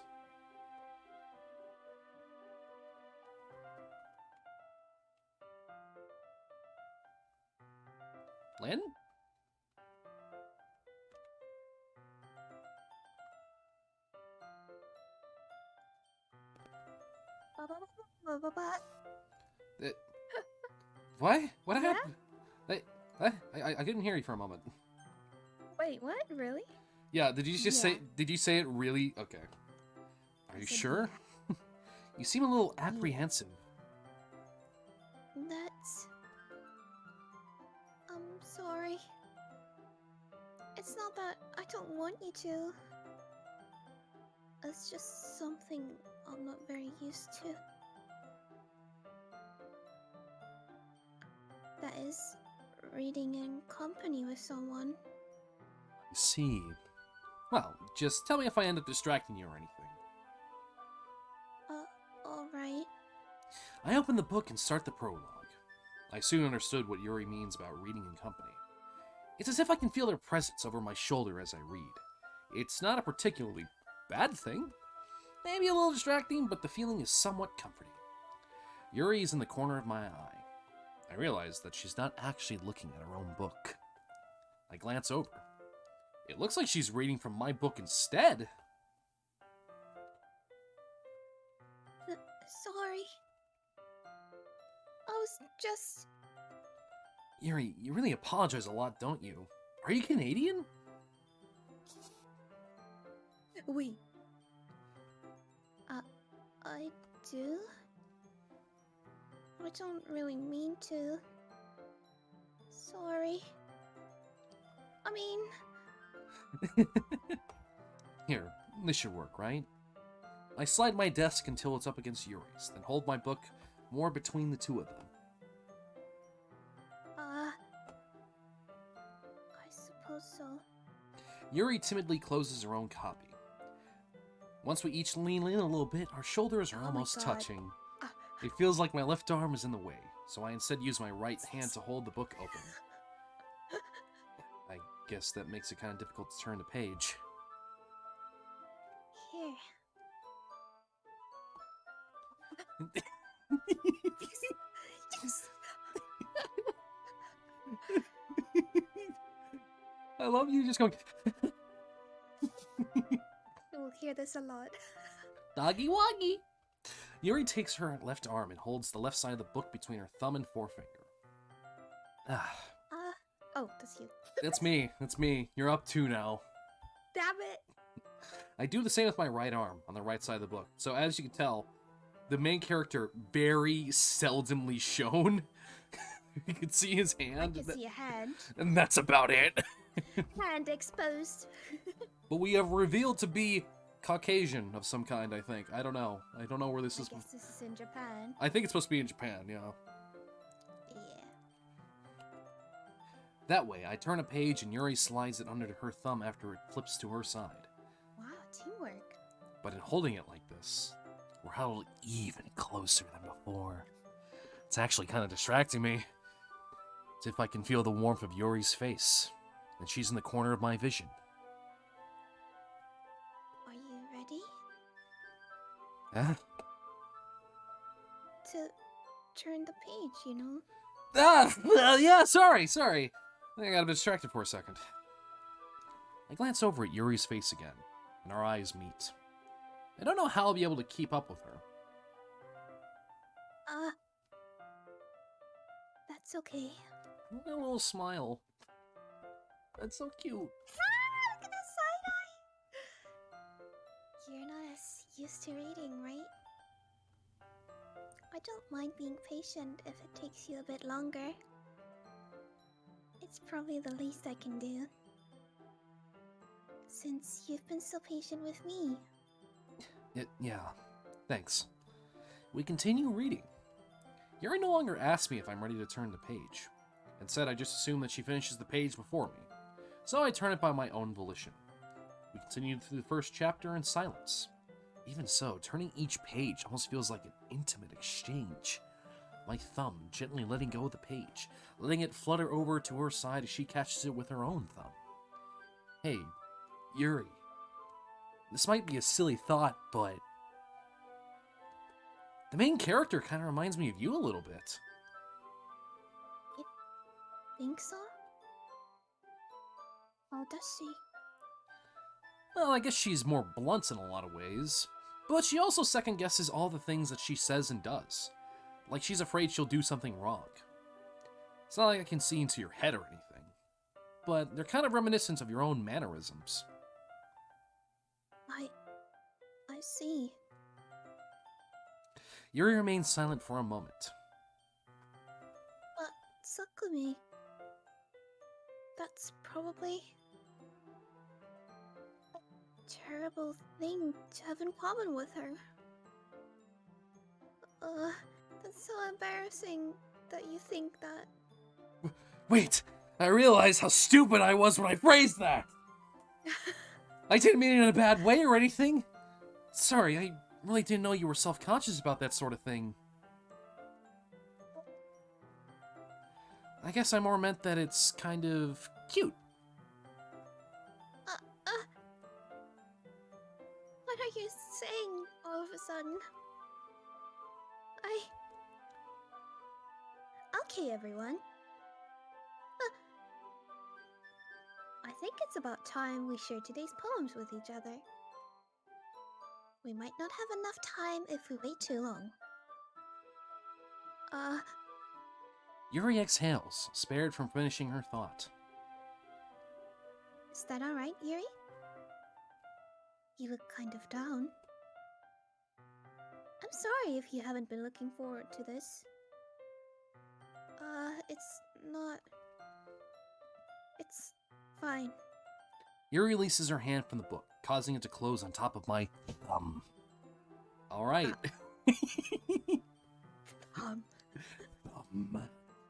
Lynn? Uh, what? What Yeah? happened? I couldn't hear you for a moment. Wait, what? Really? Yeah, did you just Yeah. say, did you say it really? Okay. Are I you said sure? yeah. You seem a little apprehensive. That's... I'm sorry. It's not that I don't want you to. It's just something I'm not very used to. That is, reading in company with someone. I see. Well, just tell me if I end up distracting you or anything. Alright. I open the book and start the prologue. I soon understood what Yuri means about reading in company. It's as if I can feel their presence over my shoulder as I read. It's not a particularly bad thing. Maybe a little distracting, but the feeling is somewhat comforting. Yuri is in the corner of my eye. I realize that she's not actually looking at her own book. I glance over. It looks like she's reading from my book instead. Sorry. I was just... Yuri, you really apologize a lot, don't you? Are you Canadian? Oui. I do? I don't really mean to. Sorry. I mean... Here, this should work, right? I slide my desk until it's up against Yuri's, then hold my book more between the two of them. I suppose so. Yuri timidly closes her own copy. Once we each lean in a little bit, our shoulders are Oh my almost God. touching. It feels like my left arm is in the way, so I instead use my right hand to hold the book open. I guess that makes it kind of difficult to turn the page. Here. Yes. I love you just going... You'll hear this a lot. Doggy woggy! Yuri takes her left arm and holds the left side of the book between her thumb and forefinger. Oh, that's you. That's me. That's me. You're up 2 now. Damn it! I do the same with my right arm on the right side of the book. So as you can tell, the main character very seldomly shown. You can see his hand. I can see a hand. And that's about it. Hand exposed. But we have revealed to be Caucasian of some kind, I think. I don't know. I don't know where this is. I guess this is in Japan. I think it's supposed to be in Japan, yeah. Yeah. That way, I turn a page and Yuri slides it under her thumb after it flips to her side. Wow, teamwork. But in holding it like this, we're held even closer than before. It's actually kind of distracting me. It's if I can feel the warmth of Yuri's face, and she's in the corner of my vision. Are you ready Huh? to turn the page, you know? Yeah, sorry. I think I got distracted for a second. I glance over at Yuri's face again, and our eyes meet. I don't know how I'll be able to keep up with her. That's okay. A little smile. That's so cute. Look at the side eye! You're not as used to reading, right? I don't mind being patient if it takes you a bit longer. It's probably the least I can do. Since you've been so patient with me. Yeah, thanks. We continue reading. Yuri no longer asks me if I'm ready to turn the page. Instead, I just assume that she finishes the page before me. So I turn it by my own volition. We continue through the first chapter in silence. Even so, turning each page almost feels like an intimate exchange. My thumb gently letting go of the page, letting it flutter over to her side as she catches it with her own thumb. Hey, Yuri. This might be a silly thought, but the main character kind of reminds me of you a little bit. Think so? How does she? Well, I guess she's more blunt in a lot of ways. But she also second-guesses all the things that she says and does. Like she's afraid she'll do something wrong. It's not like I can see into your head or anything, but they're kind of reminiscent of your own mannerisms. I see. Yuri remains silent for a moment. But, Sakumi, that's probably a terrible thing to have in common with her. That's so embarrassing that you think that. Wait, I realize how stupid I was when I phrased that! I didn't mean it in a bad way or anything. Sorry, I really didn't know you were self-conscious about that sort of thing. I guess I more meant that it's kind of cute. What are you saying all of a sudden? Okay, everyone. I think it's about time we share today's poems with each other. We might not have enough time if we wait too long. Yuri exhales, spared from finishing her thought. Is that alright, Yuri? You look kind of down. I'm sorry if you haven't been looking forward to this. It's not... It's fine. Yuri releases her hand from the book, causing it to close on top of my thumb. Alright.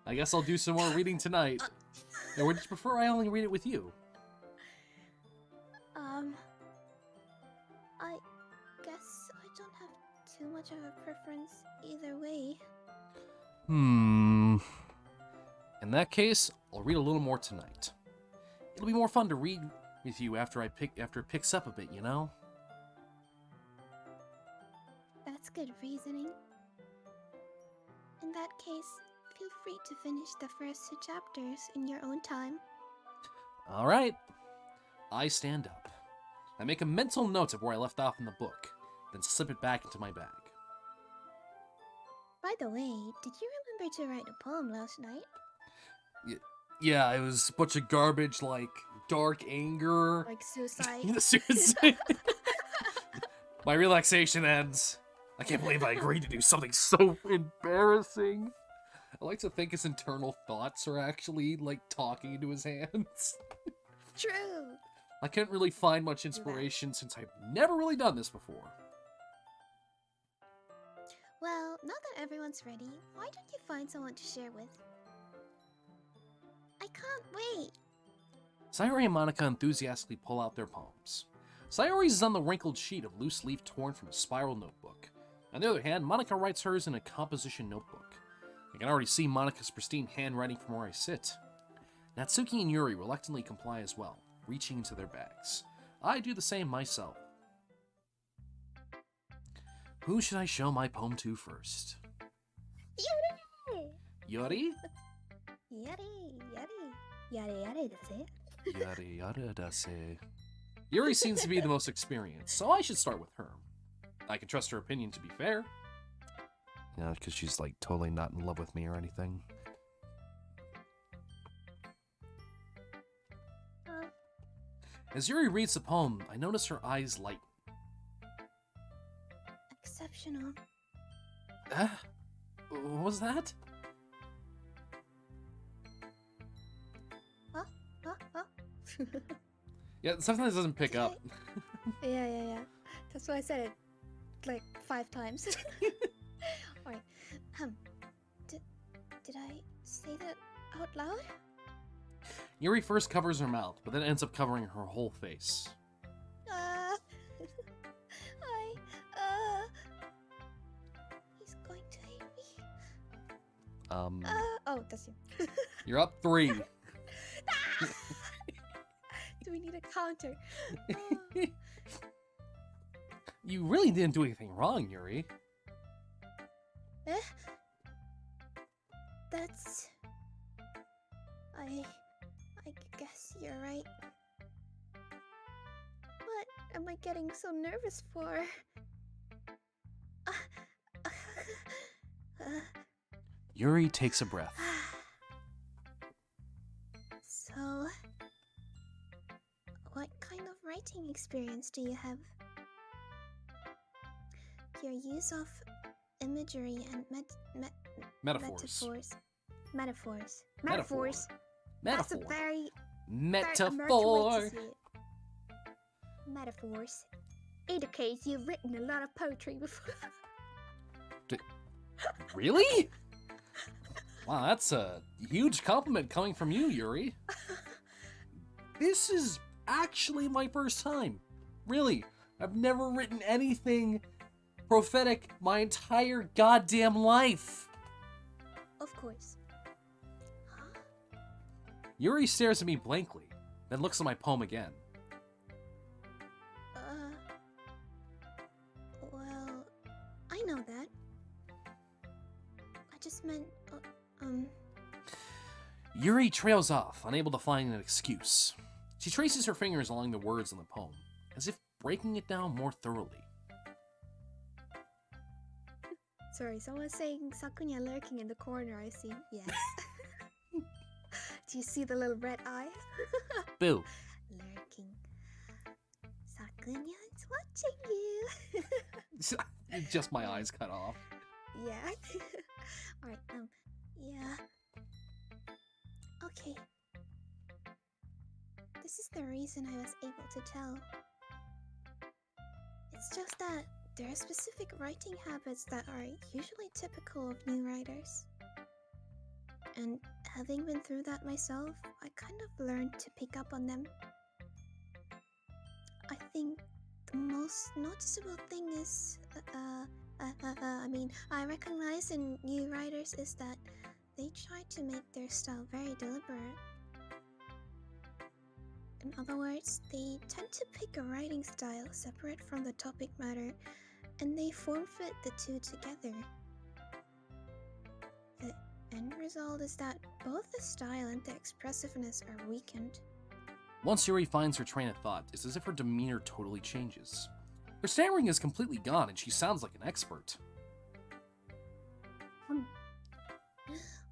I guess I'll do some more reading tonight. Or would you prefer I only read it with you? I guess I don't have too much of a preference either way. In that case, I'll read a little more tonight. It'll be more fun to read with you after it picks up a bit, you know? That's good reasoning. In that case, feel free to finish the first 2 chapters in your own time. Alright. I stand up. I make a mental note of where I left off in the book, then slip it back into my bag. By the way, did you remember to write a poem last night? Yeah, it was a bunch of garbage like dark anger. Like suicide? Suicide. My relaxation ends. I can't believe I agreed to do something so embarrassing. I like to think his internal thoughts are actually, like, talking into his hands. True. I couldn't really find much inspiration since I've never really done this before. Well, now that everyone's ready, why don't you find someone to share with? I can't wait. Sayori and Monica enthusiastically pull out their poems. Sayori's is on the wrinkled sheet of loose leaf torn from a spiral notebook. On the other hand, Monica writes hers in a composition notebook. I can already see Monica's pristine handwriting from where I sit. Natsuki and Yuri reluctantly comply as well, reaching into their bags. I do the same myself. Who should I show my poem to first? Yuri! Yuri? Yari, that's it. Yari dase. Yuri seems to be the most experienced, so I should start with her. I can trust her opinion to be fair. Yeah, because she's like totally not in love with me or anything. As Yuri reads the poem, I notice her eyes lighten. Exceptional. What was that? Huh? Yeah, sometimes it doesn't pick up. Yeah. That's why I said it like 5 times. Alright. Did I say that out loud? Yuri first covers her mouth, but then ends up covering her whole face. He's going to hate me. Oh, that's you. You're up 3. Do we need a counter? You really didn't do anything wrong, Yuri. That's... I guess you're right. What am I getting so nervous for? Yuri takes a breath. So, what kind of writing experience do you have? Your use of imagery and Metaphors. Metaphors. That's a Metaphor. very Metaphor. American way to say it. Metaphors. Indicates you've written a lot of poetry before. Really? Wow, that's a huge compliment coming from you, Yuri. This is actually my first time. Really, I've never written anything prophetic my entire goddamn life. Of course. Yuri stares at me blankly, then looks at my poem again. Well, I know that. I just meant, Yuri trails off, unable to find an excuse. She traces her fingers along the words in the poem, as if breaking it down more thoroughly. Sorry, someone's saying Sakunya lurking in the corner, I see. Yes. Do you see the little red eye? Boo. Lurking. Sakunya is watching you. Just my eyes cut off. Yeah. Alright, yeah. Okay. This is the reason I was able to tell. It's just that there are specific writing habits that are usually typical of new writers. And having been through that myself, I kind of learned to pick up on them. I think the most noticeable thing is, I recognize in new writers is that they try to make their style very deliberate. In other words, they tend to pick a writing style separate from the topic matter, and they form-fit the two together. The end result is that both the style and the expressiveness are weakened. Once Yuri finds her train of thought, it's as if her demeanor totally changes. Her stammering is completely gone and she sounds like an expert.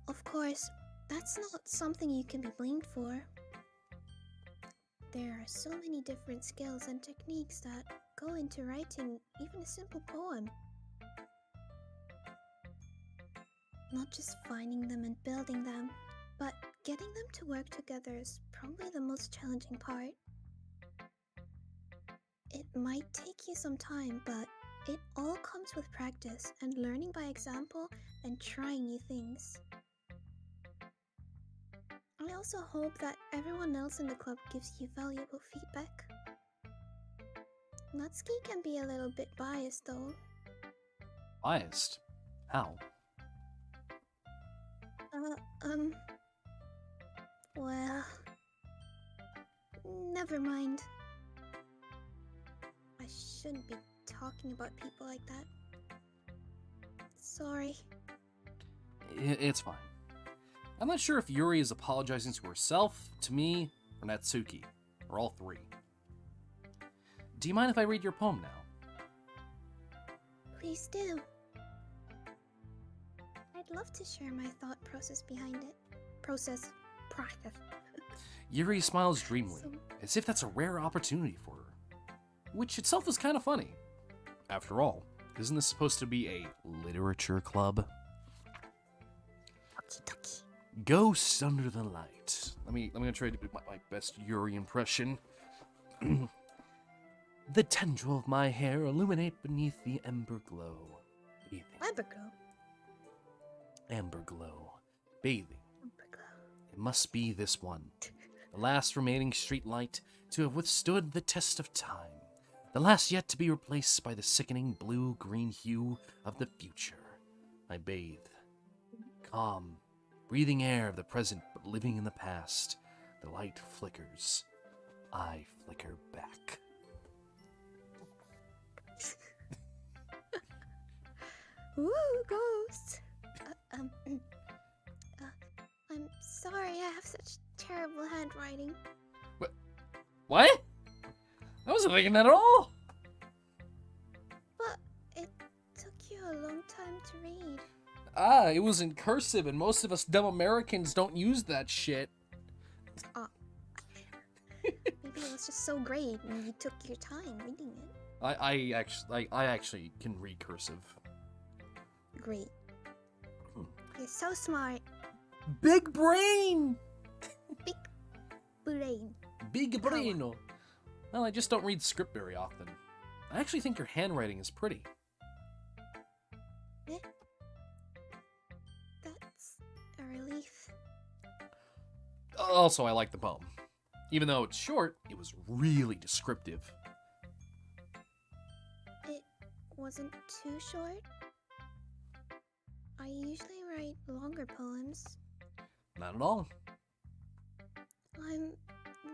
Of course, that's not something you can be blamed for. There are so many different skills and techniques that go into writing even a simple poem. Not just finding them and building them, but getting them to work together is probably the most challenging part. It might take you some time, but it all comes with practice and learning by example and trying new things. I also hope that everyone else in the club gives you valuable feedback. Natsuki can be a little bit biased though. Biased? How? Well... Never mind. I shouldn't be talking about people like that. Sorry. It's fine. I'm not sure if Yuri is apologizing to herself, to me, or Natsuki, or all three. Do you mind if I read your poem now? Please do. I'd love to share my thought process behind it. Process. Yuri smiles dreamily, So- as if that's a rare opportunity for her. Which itself is kind of funny. After all, isn't this supposed to be a literature club? Doki Doki. Ghosts under the light. I'm gonna try to do my best Yuri impression. The tendril of my hair illuminate beneath the ember glow. Bathing. Amber glow. Bathing. It must be this one. The last remaining street light to have withstood the test of time. The last yet to be replaced by the sickening blue-green hue of the future. I bathe. Calm, breathing air of the present but living in the past. The light flickers. I flicker back. Ooh, ghosts! I'm sorry I have such terrible handwriting. What? I wasn't thinking that at all. But it took you a long time to read. It was in cursive, and most of us dumb Americans don't use that shit. Maybe it was just so great and you took your time reading it. I actually can read cursive. Great. You're so smart. Big brain! Big brain. Big braino. Well, I just don't read script very often. I actually think your handwriting is pretty. Eh? That's a relief. Also, I like the poem. Even though it's short, it was really descriptive. It wasn't too short. I usually write longer poems. Not at all. I'm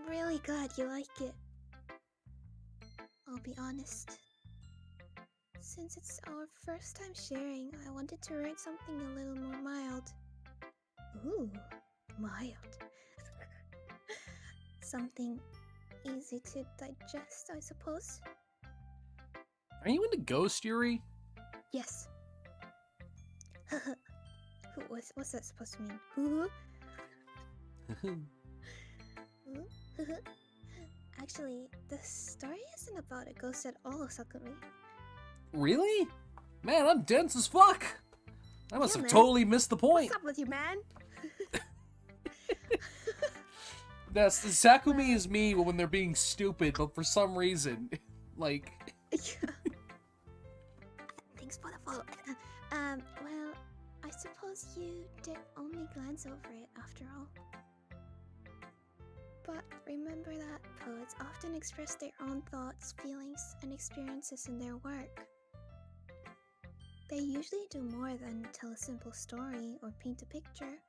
really glad you like it. I'll be honest. Since it's our first time sharing, I wanted to write something a little more mild. Ooh, mild. Something easy to digest, I suppose. Are you into ghost Yuri? Yes. What's that supposed to mean? Hoo hoo? Actually, the story isn't about a ghost at all, Sakumi. Really? Man, I'm dense as fuck! I must have man. totally missed the point. What's up with you, man? That's Sakumi is me when they're being stupid, but for some reason, like. Thanks for the follow. Well, I suppose you did only glance over it after all. But remember that poets often express their own thoughts, feelings, and experiences in their work. They usually do more than tell a simple story or paint a picture.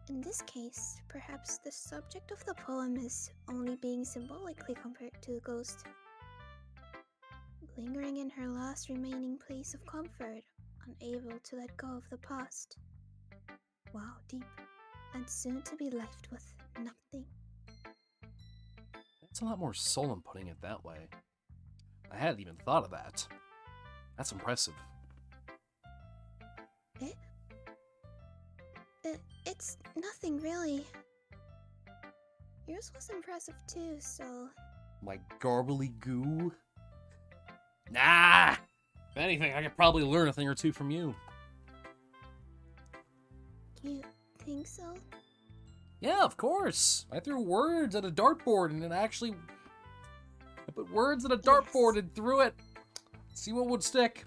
In this case, perhaps the subject of the poem is only being symbolically compared to a ghost, lingering in her last remaining place of comfort, unable to let go of the past. Wow, deep. And soon to be left with nothing. That's a lot more soul in putting it that way. I hadn't even thought of that. That's impressive. Eh? It's nothing really. Yours was impressive too, so... My garbly goo? Nah! If anything, I could probably learn a thing or two from you. You think so? Yeah, of course. I threw words at a dartboard and it actually... I put words at a dartboard and threw it. See what would stick.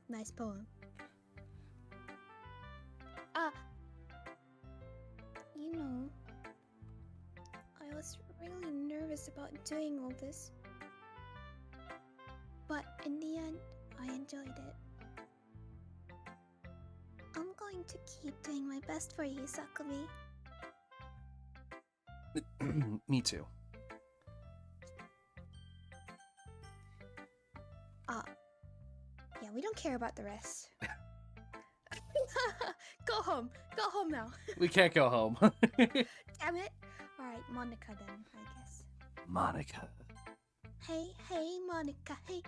Nice poem. You know, I was really nervous about doing all this. But in the end, I enjoyed it. I'm going to keep doing my best for you, Sakumi. Me too. Yeah, we don't care about the rest. Go home. Go home now. We can't go home. Damn it. Alright, Monica then, I guess. Monica. Hey, Monica, hey.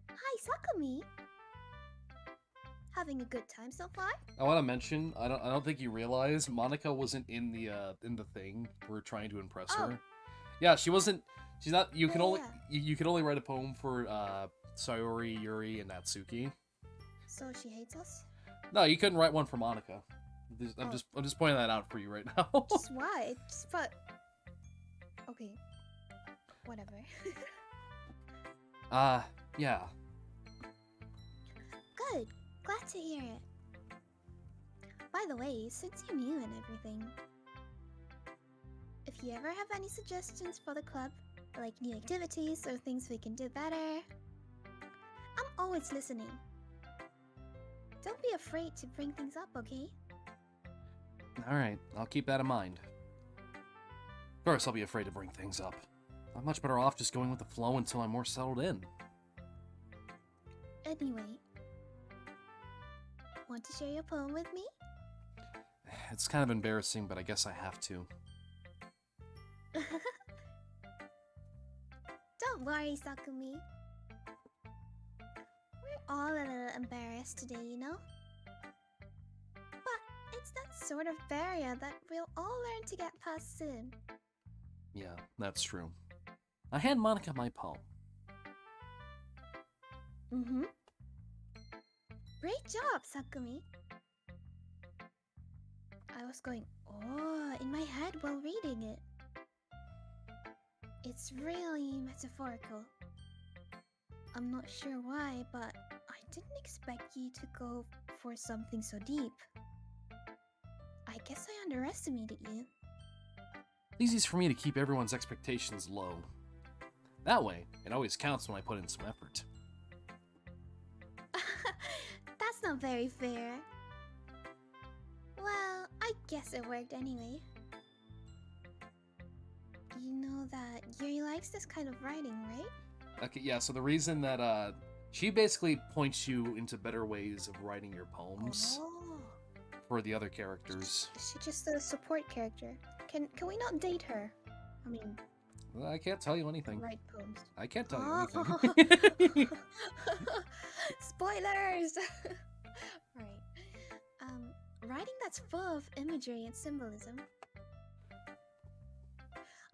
Hi, Sakumi. Having a good time so far? I want to mention, I don't think you realize Monica wasn't in the thing. We're trying to impress her. Yeah, she wasn't. She's not. You can only you can only write a poem for Sayori, Yuri, and Natsuki. So she hates us? No, you couldn't write one for Monica. I'm just pointing that out for you right now. Just why? Just but okay. Whatever. Yeah. Good. Glad to hear it. By the way, since you're new and everything, if you ever have any suggestions for the club, like new activities or things we can do better, I'm always listening. Don't be afraid to bring things up, okay? Alright, I'll keep that in mind. First, I'll be afraid to bring things up. I'm much better off just going with the flow until I'm more settled in. Anyway, want to share your poem with me? It's kind of embarrassing, but I guess I have to. Don't worry, Sakumi. all a little embarrassed today, you know? But it's that sort of barrier that we'll all learn to get past soon. Yeah, that's true. I hand Monica my poem. Mm-hmm. Great job, Sakumi. I was going, oh, in my head while reading it. It's really metaphorical. I'm not sure why, but I didn't expect you to go for something so deep. I guess I underestimated you. It's easy for me to keep everyone's expectations low. That way, it always counts when I put in some effort. That's not very fair. Well, I guess it worked anyway. You know that Yuri likes this kind of writing, right? Okay, yeah, so the reason that, she basically points you into better ways of writing your poems for the other characters. She's just a support character. Can we not date her? I mean, Well, I can't tell you anything. write poems. I can't tell you anything. Spoilers! Right. Writing that's full of imagery and symbolism.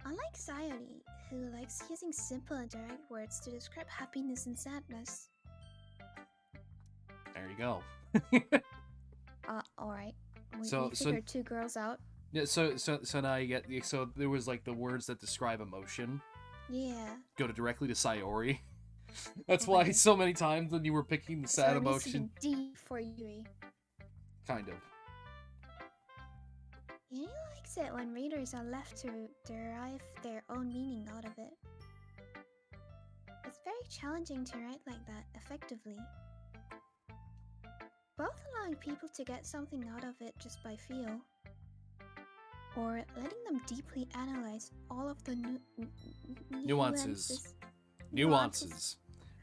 Unlike Sayori, who likes using simple and direct words to describe happiness and sadness. There you go. Alright. We So- figured two girls out. Yeah, so now you get, so there was like the words that describe emotion Yeah. go directly to Sayori. That's why so many times when you were picking the sad So it needs to emotion, be D for Yuri. kind of. Yuri likes it when readers are left to derive their own meaning out of it. It's very challenging to write like that effectively. Both allowing people to get something out of it just by feel, or letting them deeply analyze all of the Nuances. Nuances.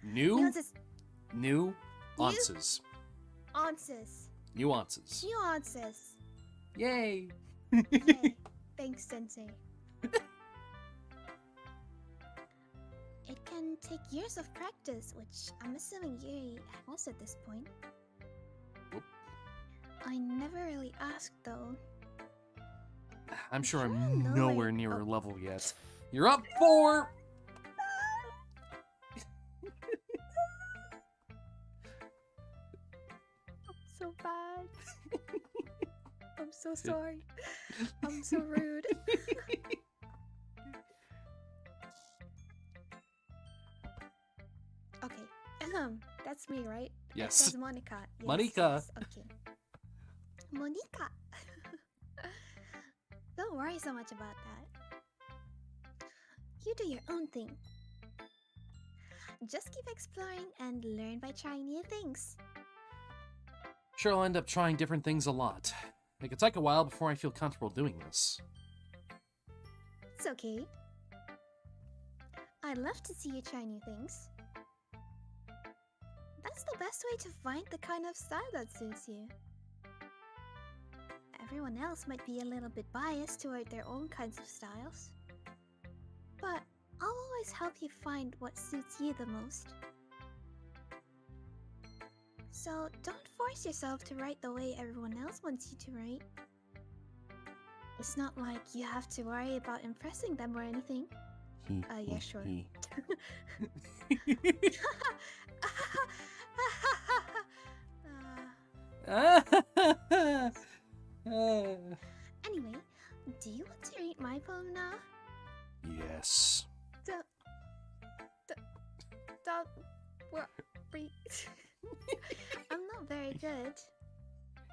Nuances. Nuances. Nuances. Nuances. Yay! Yay. Thanks, Sensei. It can take years of practice, which I'm assuming Yuri has at this point. Whoop. I never really asked, though. I'm sure Sure, I'm no nowhere way. near her Oh. level yet. You're up 4! So bad. I'm so sorry. I'm so rude. Okay. That's me, right? It Yes. says Monica. Yes, Monica. yes, okay. Monica. Don't worry so much about that. You do your own thing. Just keep exploring and learn by trying new things. Sure, I'll end up trying different things a lot. It could take a while before I feel comfortable doing this. It's okay. I'd love to see you try new things. That's the best way to find the kind of style that suits you. Everyone else might be a little bit biased toward their own kinds of styles. But I'll always help you find what suits you the most. So don't force yourself to write the way everyone else wants you to write. It's not like you have to worry about impressing them or anything. Yeah, sure. Anyway, do you want to read my poem now? Yes. Don't worry. I'm not very good.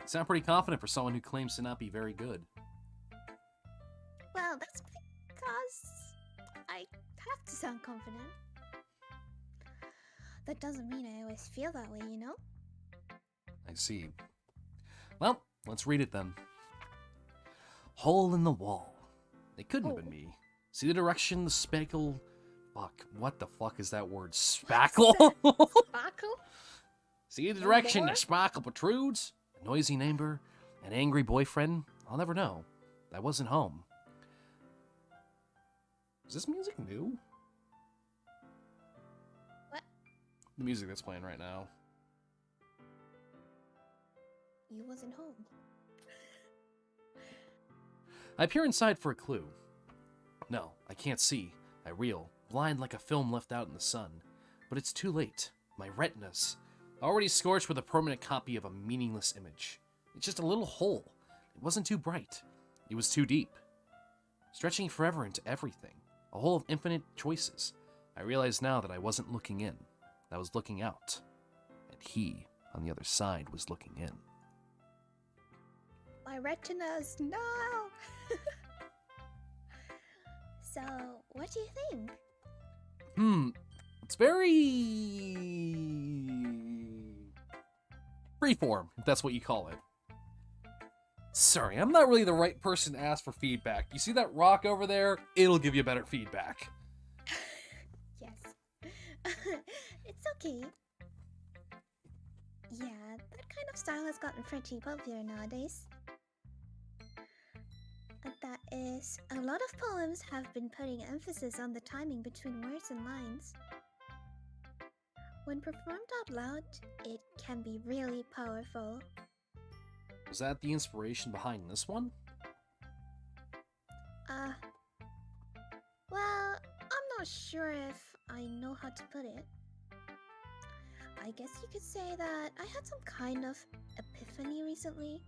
You sound pretty confident for someone who claims to not be very good. Well, that's because I have to sound confident. That doesn't mean I always feel that way, you know? I see. Well, let's read it then. Hole in the wall. It couldn't have been me. See the direction the spackle... Fuck, what the fuck is that word? Spackle? Sparkle? See the direction the more? sparkle protrudes? A noisy neighbor? An angry boyfriend? I'll never know. I wasn't home. Is this music new? What? The music that's playing right now. you wasn't home. I peer inside for a clue. No, I can't see. I reel, blind like a film left out in the sun. But it's too late. My retinas, already scorched with a permanent copy of a meaningless image. It's just a little hole. It wasn't too bright. It was too deep. Stretching forever into everything. A hole of infinite choices. I realize now that I wasn't looking in. I was looking out. And he, on the other side, was looking in. My retinas, no! So, what do you think? It's very... freeform, if that's what you call it. Sorry, I'm not really the right person to ask for feedback. You see that rock over there? It'll give you better feedback. Yes. It's okay. Yeah, that kind of style has gotten pretty popular nowadays. That is, a lot of poems have been putting emphasis on the timing between words and lines. When performed out loud, it can be really powerful. Was that the inspiration behind this one? Well, I'm not sure if I know how to put it. I guess you could say that I had some kind of epiphany recently.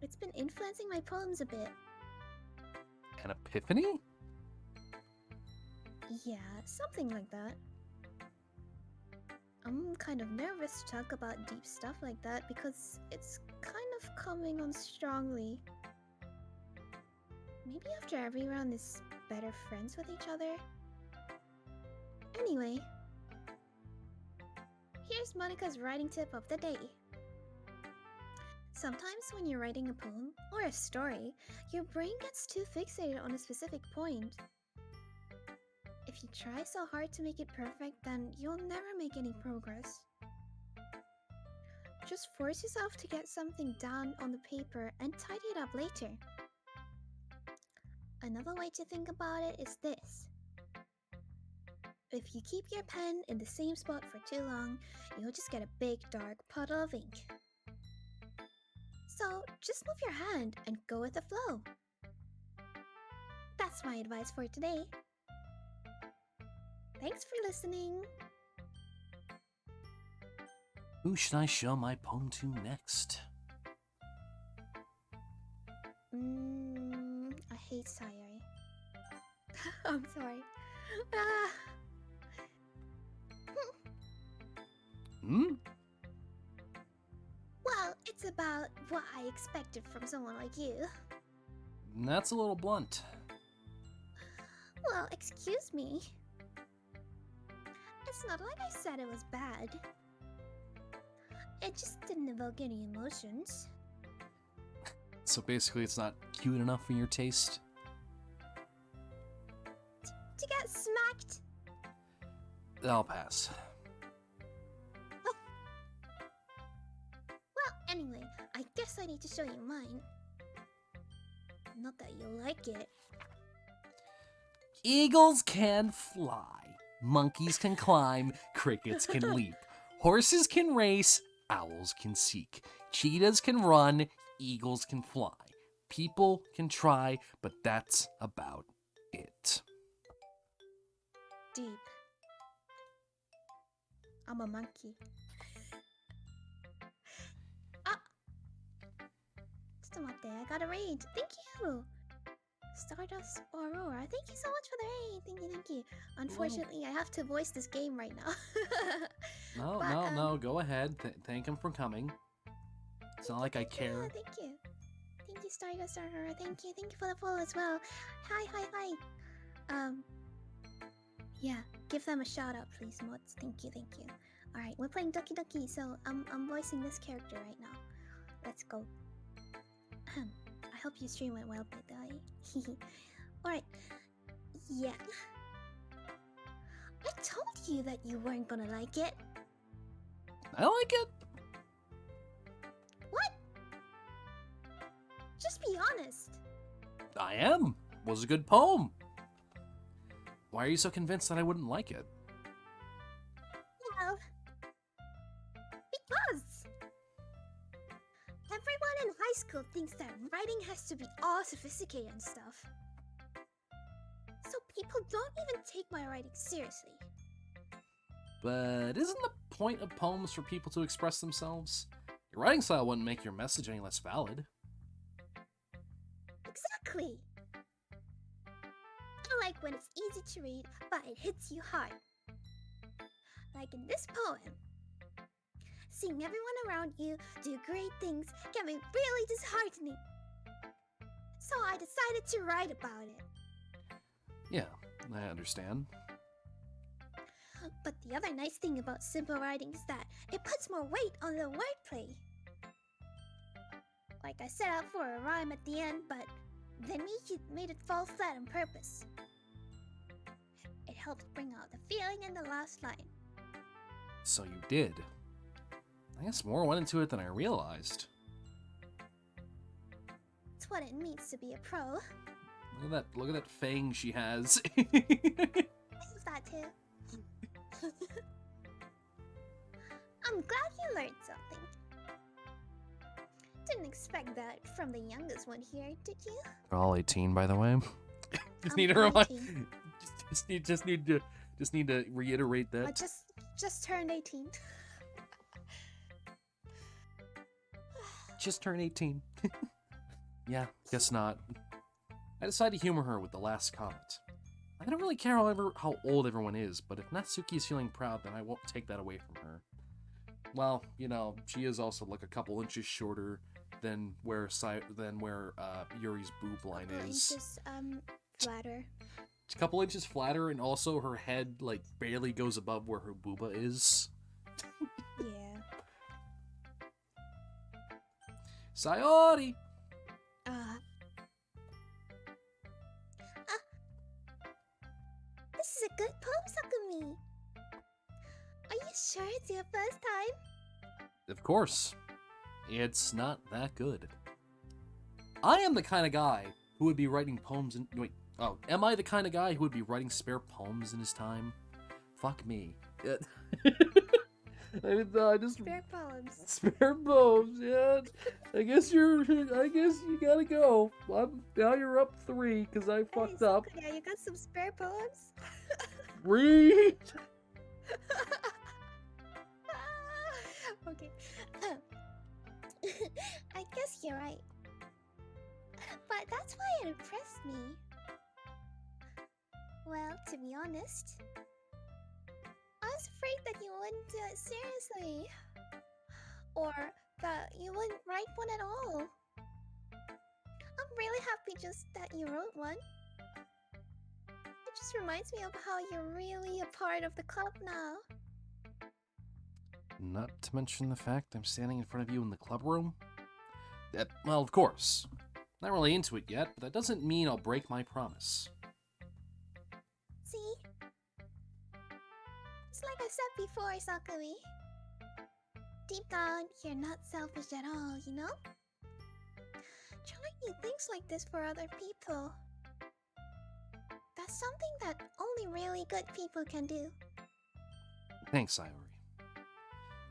It's been influencing my poems a bit. An epiphany? Yeah, something like that. I'm kind of nervous to talk about deep stuff like that because it's kind of coming on strongly. Maybe after everyone is better friends with each other. Anyway, here's Monica's writing tip of the day. Sometimes when you're writing a poem or a story, your brain gets too fixated on a specific point. If you try so hard to make it perfect, then you'll never make any progress. Just force yourself to get something down on the paper and tidy it up later. Another way to think about it is this. If you keep your pen in the same spot for too long, you'll just get a big dark puddle of ink. So just move your hand and go with the flow. That's my advice for today. Thanks for listening. Who should I show my poem to next? I hate Sayori. I'm sorry. Well, it's about what I expected from someone like you. That's a little blunt. Well, excuse me. It's not like I said it was bad. It just didn't evoke any emotions. So basically it's not cute enough for your taste? To get smacked? I'll pass. Well, anyway, I guess I need to show you mine. Not that you'll like it. Eagles can fly. Monkeys can climb. Crickets can leap. Horses can race. Owls can seek. Cheetahs can run. Eagles can fly. People can try, but that's about it. Deep. I'm a monkey. Just I got a raid. Thank you. Stardust Aurora. Thank you so much for the raid. Thank you. Unfortunately, I have to voice this game right now. No. Go ahead. Thank him for coming. It's not like I care. Thank you. Thank you, Stardust Aurora. Thank you for the follow as well. Hi. Yeah, give them a shout out, please, mods. Thank you. Alright, we're playing Doki Doki, so I'm voicing this character right now. Let's go. I hope your stream went well, by the way. Alright. Yeah. I told you that you weren't gonna like it. I like it. What? Just be honest. I am. Was a good poem. Why are you so convinced that I wouldn't like it? Well, because school thinks that writing has to be all sophisticated and stuff. So people don't even take my writing seriously. But isn't the point of poems for people to express themselves? Your writing style wouldn't make your message any less valid. Exactly! I like when it's easy to read, but it hits you hard. Like in this poem. Seeing everyone around you do great things can be really disheartening. So I decided to write about it. Yeah, I understand. But the other nice thing about simple writing is that it puts more weight on the wordplay. Like I set out for a rhyme at the end, but then made it fall flat on purpose. It helped bring out the feeling in the last line. So you did. I guess more went into it than I realized. It's what it means to be a pro. Look at that fang she has. I have that too. I'm glad you learned something. Didn't expect that from the youngest one here, did you? They're all 18, by the way. Just need to remind. Just need to reiterate that. I just turned 18. Just turned 18. Yeah, guess not. I decided to humor her with the last comment. I don't really care how old everyone is, but if Natsuki is feeling proud, then I won't take that away from her. Well, you know, she is also like a couple inches shorter than where Yuri's boob line is. Inches, flatter. It's a couple inches flatter, and also her head like barely goes above where her booba is. Yeah. Sayori! This is a good poem, Sakumi. Are you sure it's your first time? Of course. It's not that good. I am the kind of guy who would be writing poems in... Wait. Oh, am I the kind of guy who would be writing spare poems in his time? Fuck me. I just... Spare poems. Spare poems, yeah. I guess you gotta go. Now you're up 3, because I fucked up. Yeah, you got some spare poems? Read! Okay. I guess you're right. But that's why it impressed me. Well, to be honest, I was afraid that you wouldn't do it seriously. Or that you wouldn't write one at all. I'm really happy just that you wrote one. It just reminds me of how you're really a part of the club now. Not to mention the fact I'm standing in front of you in the club room. Well, of course. Not really into it yet, but that doesn't mean I'll break my promise. See? It's like I said before, Sakumi. Deep down, you're not selfish at all, you know? Trying new things like this for other people. That's something that only really good people can do. Thanks, Sayori.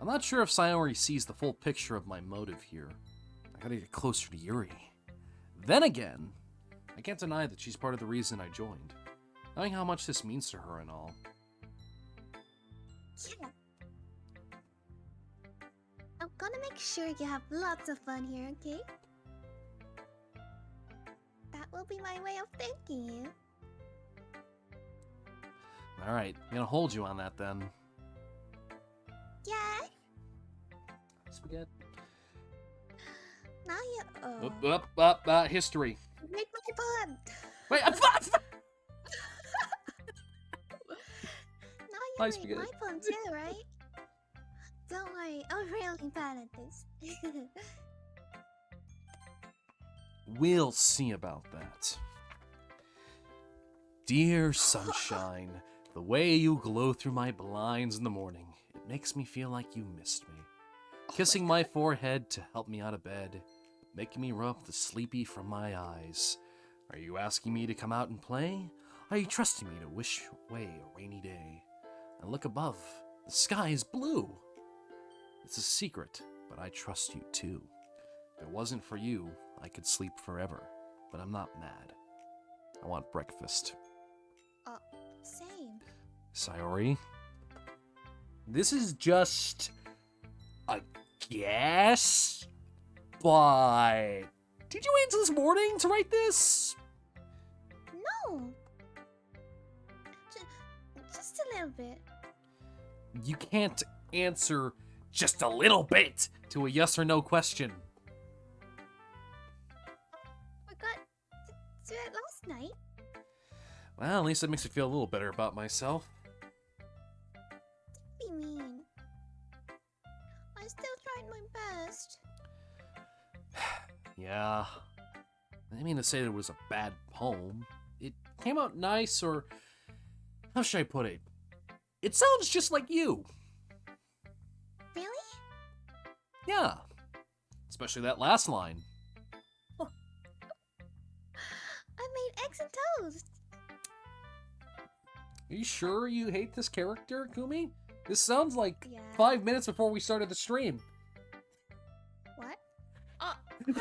I'm not sure if Sayori sees the full picture of my motive here. I gotta get closer to Yuri. Then again, I can't deny that she's part of the reason I joined. Knowing how much this means to her and all. Yeah. I'm gonna make sure you have lots of fun here, okay? That will be my way of thanking you. Alright, I'm gonna hold you on that then. Yeah. Spaghetti. Now you. History. Read my poem. Wait, Now you Nice read spaghetti. my poem too, right? Don't worry, I'm really bad at this. We'll see about that. Dear sunshine, the way you glow through my blinds in the morning, it makes me feel like you missed me. Kissing my forehead to help me out of bed, making me rub the sleepy from my eyes. Are you asking me to come out and play? Are you trusting me to wish away a rainy day? I look above, the sky is blue. It's a secret, but I trust you too. If it wasn't for you, I could sleep forever. But I'm not mad. I want breakfast. Same. Sayori? This is just a guess, but did you wait until this morning to write this? No. Just a little bit. You can't answer just a little bit to a yes or no question. Forgot to do it last night. Well, at least it makes me feel a little better about myself. Be mean. I still tried my best. Yeah. I didn't mean to say that it was a bad poem. It came out nice, or how should I put it? It sounds just like you. Really? Yeah. Especially that last line. I made eggs and toast. Are you sure you hate this character, Kumi? This sounds like Yeah. 5 minutes before we started the stream. What? You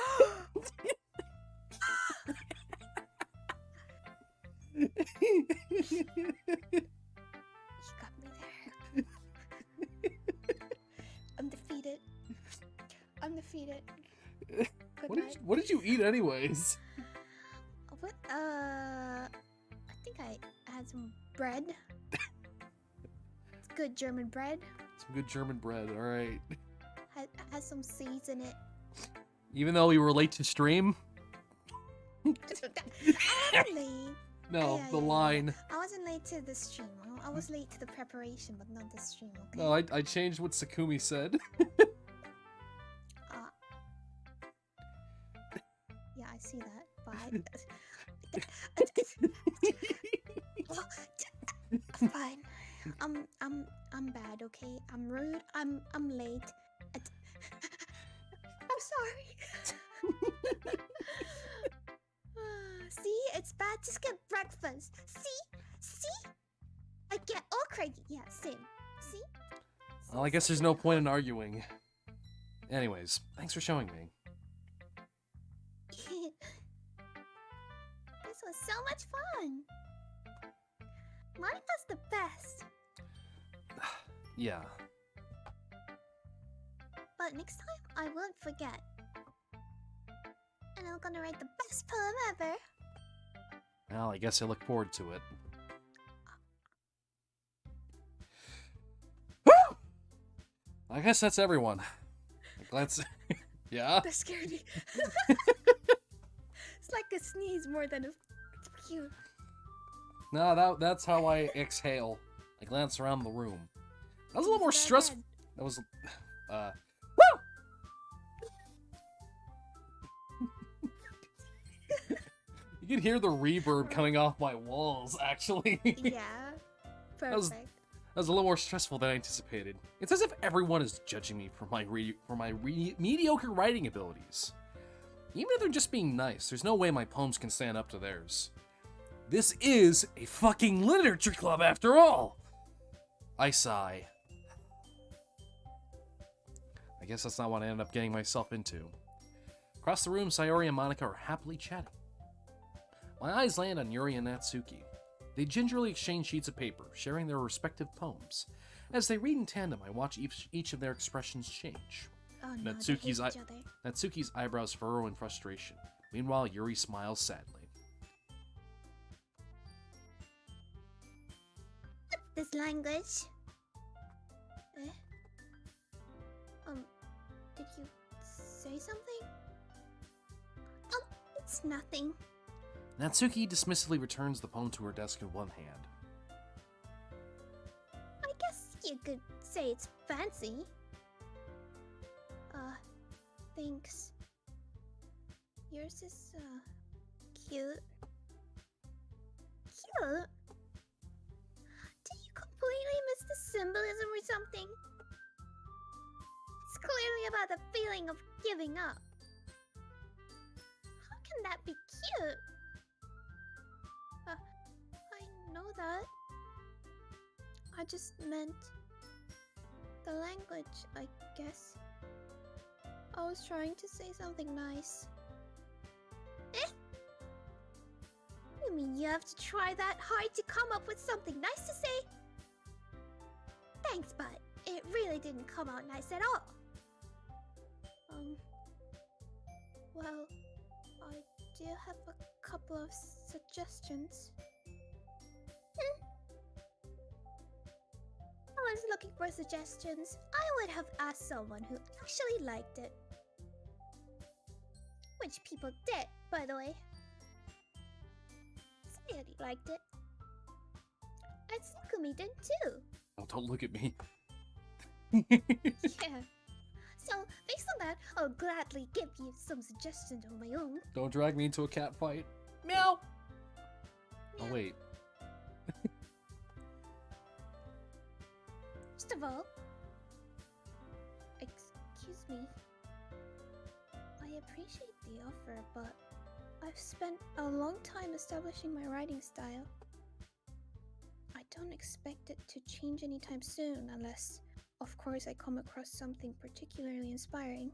got me there. I'm defeated. I'm defeated. Good night. What did you eat anyways? What? I think I had some bread. It's good German bread. Some good German bread, alright. Has some seeds in it. Even though we were late to stream? I wasn't late. No, Yeah, the yeah, line. I wasn't late to the stream. I was late to the preparation, but not the stream, okay? No, I changed what Sakumi said. Yeah, I see that. But fine. I'm bad, okay? I'm rude. I'm late. I'm sorry. See, it's bad to skip breakfast. See, I get all cranky. Yeah, same. See. Well, I guess there's no point in arguing. Anyways, thanks for showing me. This was so much fun. Monika's the best. Yeah. But next time, I won't forget. And I'm gonna write the best poem ever. Well, I guess I look forward to it. Woo! I guess that's everyone. Let's... Yeah? That scared me. It's like a sneeze more than a cute. No, that's how I exhale. I glance around the room. That was a little more stressful. That was... Woo! You can hear the reverb coming off my walls, actually. Yeah. Perfect. That was a little more stressful than I anticipated. It's as if everyone is judging me for my mediocre writing abilities. Even if they're just being nice, there's no way my poems can stand up to theirs. This is a fucking literature club after all! I sigh. I guess that's not what I ended up getting myself into. Across the room, Sayori and Monika are happily chatting. My eyes land on Yuri and Natsuki. They gingerly exchange sheets of paper, sharing their respective poems. As they read in tandem, I watch each of their expressions change. Oh no, Natsuki's they hate each other. Natsuki's eyebrows furrow in frustration. Meanwhile, Yuri smiles sadly. This language. Did you say something? Oh, it's nothing. Natsuki dismissively returns the poem to her desk in one hand. I guess you could say it's fancy. Thanks. Yours is, cute. Cute? Did you completely miss the symbolism or something? It's clearly about the feeling of giving up. How can that be cute? I know that. I just meant the language, I guess. I was trying to say something nice. Eh? You mean you have to try that hard to come up with something nice to say? Thanks, but it really didn't come out nice at all. Well, I do have a couple of suggestions. I was looking for suggestions. I would have asked someone who actually liked it. Which people did, by the way. Sayori liked it. And Sakumi did too. Oh, don't look at me. Yeah. So, based on that, I'll gladly give you some suggestions of my own. Don't drag me into a cat fight. Meow! Oh, wait. First of all, excuse me. I appreciate the offer, but I've spent a long time establishing my writing style. I don't expect it to change anytime soon, unless, of course, I come across something particularly inspiring.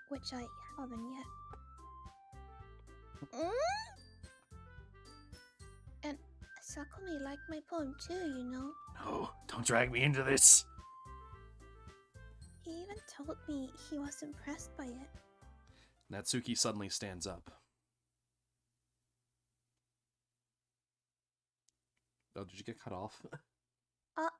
Which I haven't yet. And Sakumi liked my poem too, you know. No, don't drag me into this. He even told me he was impressed by it. Natsuki suddenly stands up. Oh, did you get cut off? I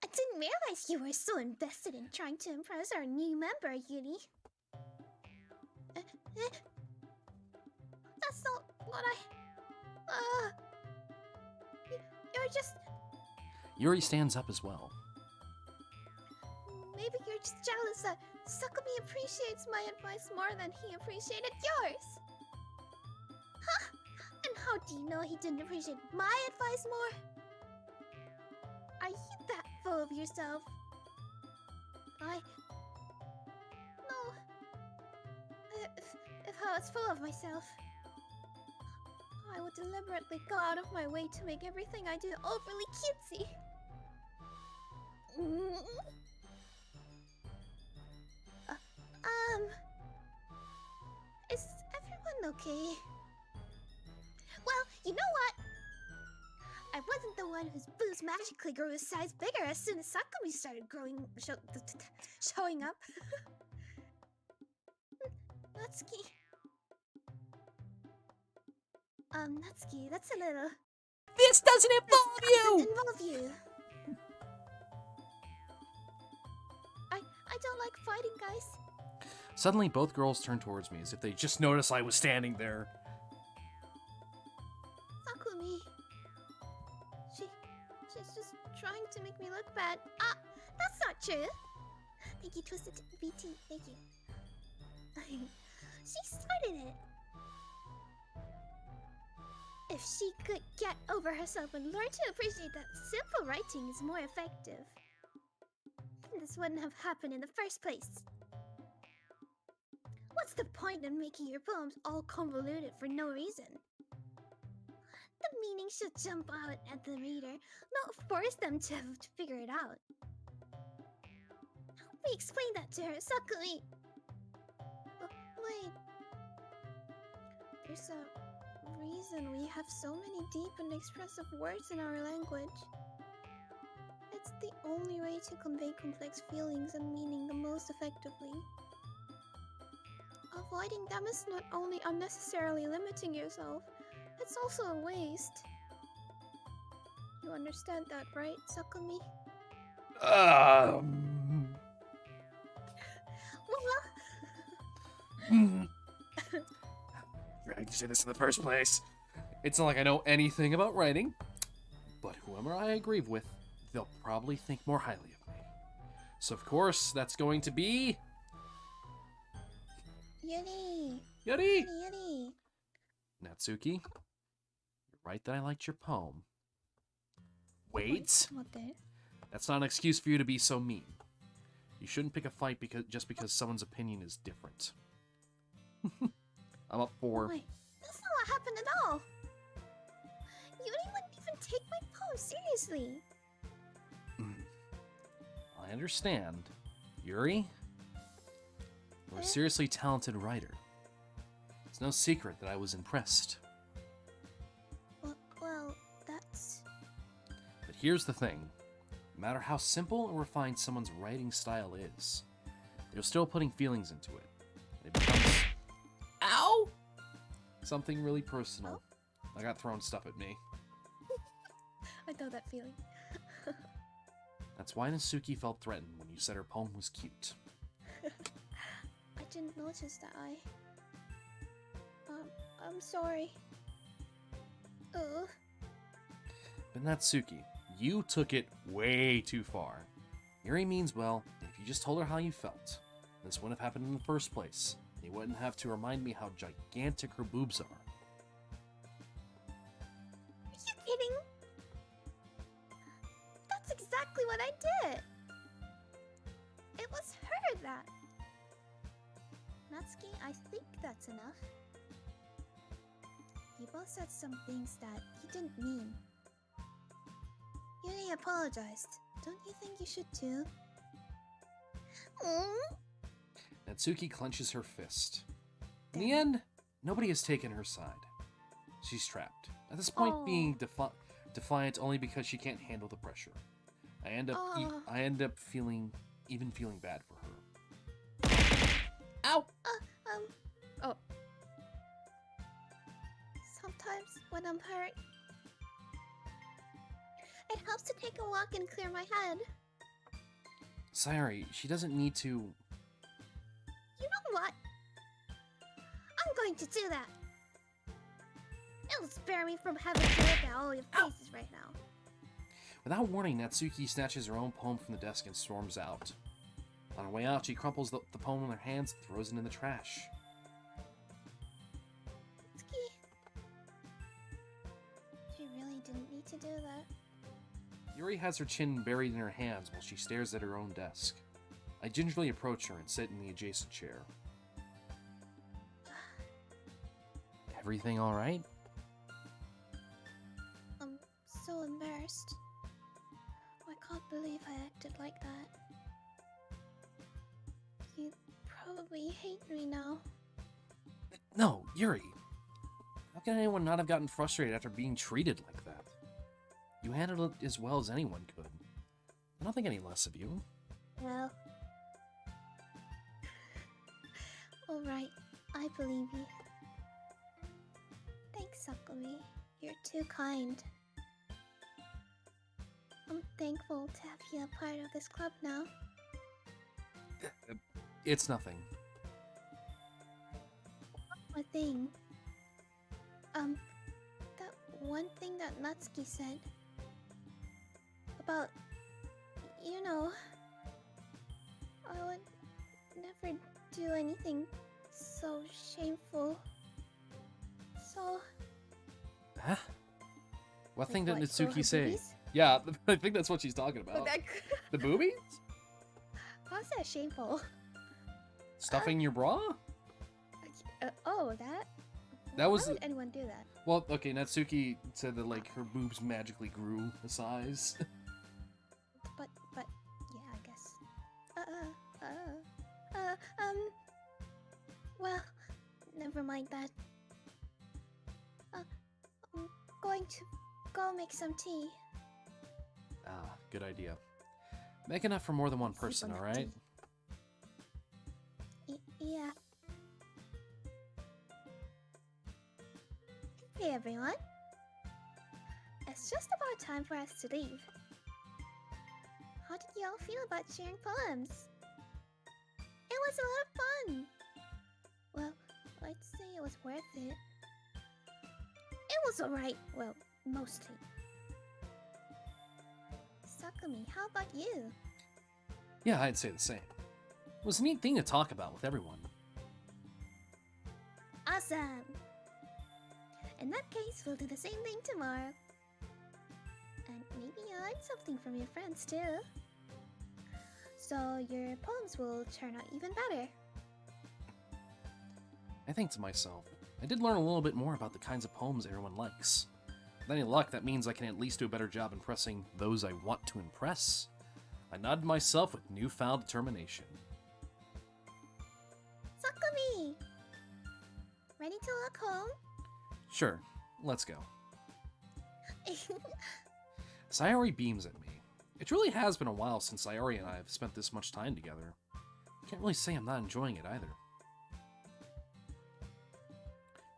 didn't realize you were so invested in trying to impress our new member, Yuri. That's not what you're just... Yuri stands up as well. Maybe you're just jealous that Sakumi appreciates my advice more than he appreciated yours. Huh? And how do you know he didn't appreciate my advice more? Are you that full of yourself? No. If I was full of myself, I would deliberately go out of my way to make everything I do overly cutesy. Is everyone okay? Well, you know what? I wasn't the one whose boobs magically grew a size bigger as soon as Sakumi started showing up. Natsuki. Natsuki, that's a little... This doesn't involve you! Doesn't involve you. I don't like fighting, guys. Suddenly, both girls turn towards me as if they just noticed I was standing there. Sakumi. She's just trying to make me look bad. That's not true. Thank you, Twisted BT. Thank you. She started it. If she could get over herself and learn to appreciate that simple writing is more effective, then this wouldn't have happened in the first place. What's the point in making your poems all convoluted for no reason? The meaning should jump out at the reader, not force them to have to figure it out. Help me explain that to her, Sakumi! Wait. There's a reason we have so many deep and expressive words in our language. It's the only way to convey complex feelings and meaning the most effectively. Avoiding them is not only unnecessarily limiting yourself, it's also a waste. You understand that, right, Sakumi? I can say this in the first place. It's not like I know anything about writing, but whoever I agree with, they'll probably think more highly of me. So of course, that's going to be... Yuri! Yuri! Yuri! Natsuki, you're right that I liked your poem. Wait! That's not an excuse for you to be so mean. You shouldn't pick a fight just because someone's opinion is different. I'm up for... Wait, that's not what happened at all! Yuri wouldn't even take my poem seriously! I understand. Yuri, you're a seriously talented writer. It's no secret that I was impressed. Well, that's... But here's the thing. No matter how simple and refined someone's writing style is, they're still putting feelings into it. And it becomes... Ow! Something really personal. I got thrown stuff at me. I know that feeling. That's why Natsuki felt threatened when you said her poem was cute. I didn't notice that I'm sorry. Ugh. But Natsuki, you took it way too far. Yuri means well, and if you just told her how you felt, this wouldn't have happened in the first place. You wouldn't have to remind me how gigantic her boobs are. Are you kidding? That's exactly what I did. It was her that... Natsuki, I think that's enough. You both said some things that you didn't mean. Yuri apologized. Don't you think you should too? Natsuki clenches her fist. In the end, nobody has taken her side. She's trapped. At this point, being defiant only because she can't handle the pressure. I end up feeling bad for her. Ow! Oh. Sometimes when I'm hurt, it helps to take a walk and clear my head. Sayori, she doesn't need to... You know what? I'm going to do that. It'll spare me from having to look at all your faces right now. Without warning, Natsuki snatches her own poem from the desk and storms out. On her way out, she crumples the poem in her hands and throws it in the trash. Natsuki, she really didn't need to do that. Yuri has her chin buried in her hands while she stares at her own desk. I gingerly approach her and sit in the adjacent chair. Everything alright? I'm so embarrassed. I can't believe I acted like that. You probably hate me now. No, Yuri. How can anyone not have gotten frustrated after being treated like that? You handled it as well as anyone could. I don't think any less of you. Well... Alright, I believe you. Thanks, Sakumi. You're too kind. I'm thankful to have you a part of this club now. It's nothing. One more thing. That one thing that Natsuki said. About, you know, I would never do anything so shameful. So... Huh? What Like thing did what, grow her Natsuki say? boobies? Yeah, I think that's what she's talking about. That... The boobies? How's that shameful? Stuffing your bra? Oh, that? That was... Why would anyone do that? Well, okay, Natsuki said that, like, her boobs magically grew a size. But, yeah, I guess. Well, never mind that. I'm going to go make some tea. Ah, good idea. Make enough for more than one Sleep person, on that alright? Yeah. Hey everyone. It's just about time for us to leave. How did y'all feel about sharing poems? It was a lot of fun! Well, I'd say it was worth it. It was alright, well, mostly. Sakumi, how about you? Yeah, I'd say the same. It was a neat thing to talk about with everyone. Awesome! In that case, we'll do the same thing tomorrow. And maybe you'll learn something from your friends too. So your poems will turn out even better. I think to myself, I did learn a little bit more about the kinds of poems everyone likes. With any luck, that means I can at least do a better job impressing those I want to impress. I nodded myself with newfound determination. Sakumi! Ready to look home? Sure, let's go. Sayori beams at me. It really has been a while since Sayori and I have spent this much time together. Can't really say I'm not enjoying it either.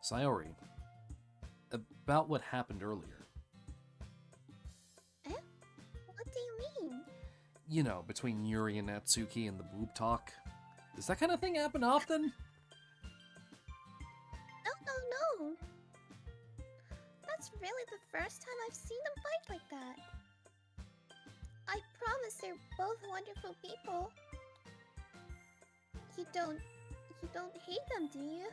Sayori, about what happened earlier. Eh? What do you mean? You know, between Yuri and Natsuki and the boob talk. Does that kind of thing happen often? No. That's really the first time I've seen them fight like that. I promise they're both wonderful people. You don't hate them, do you?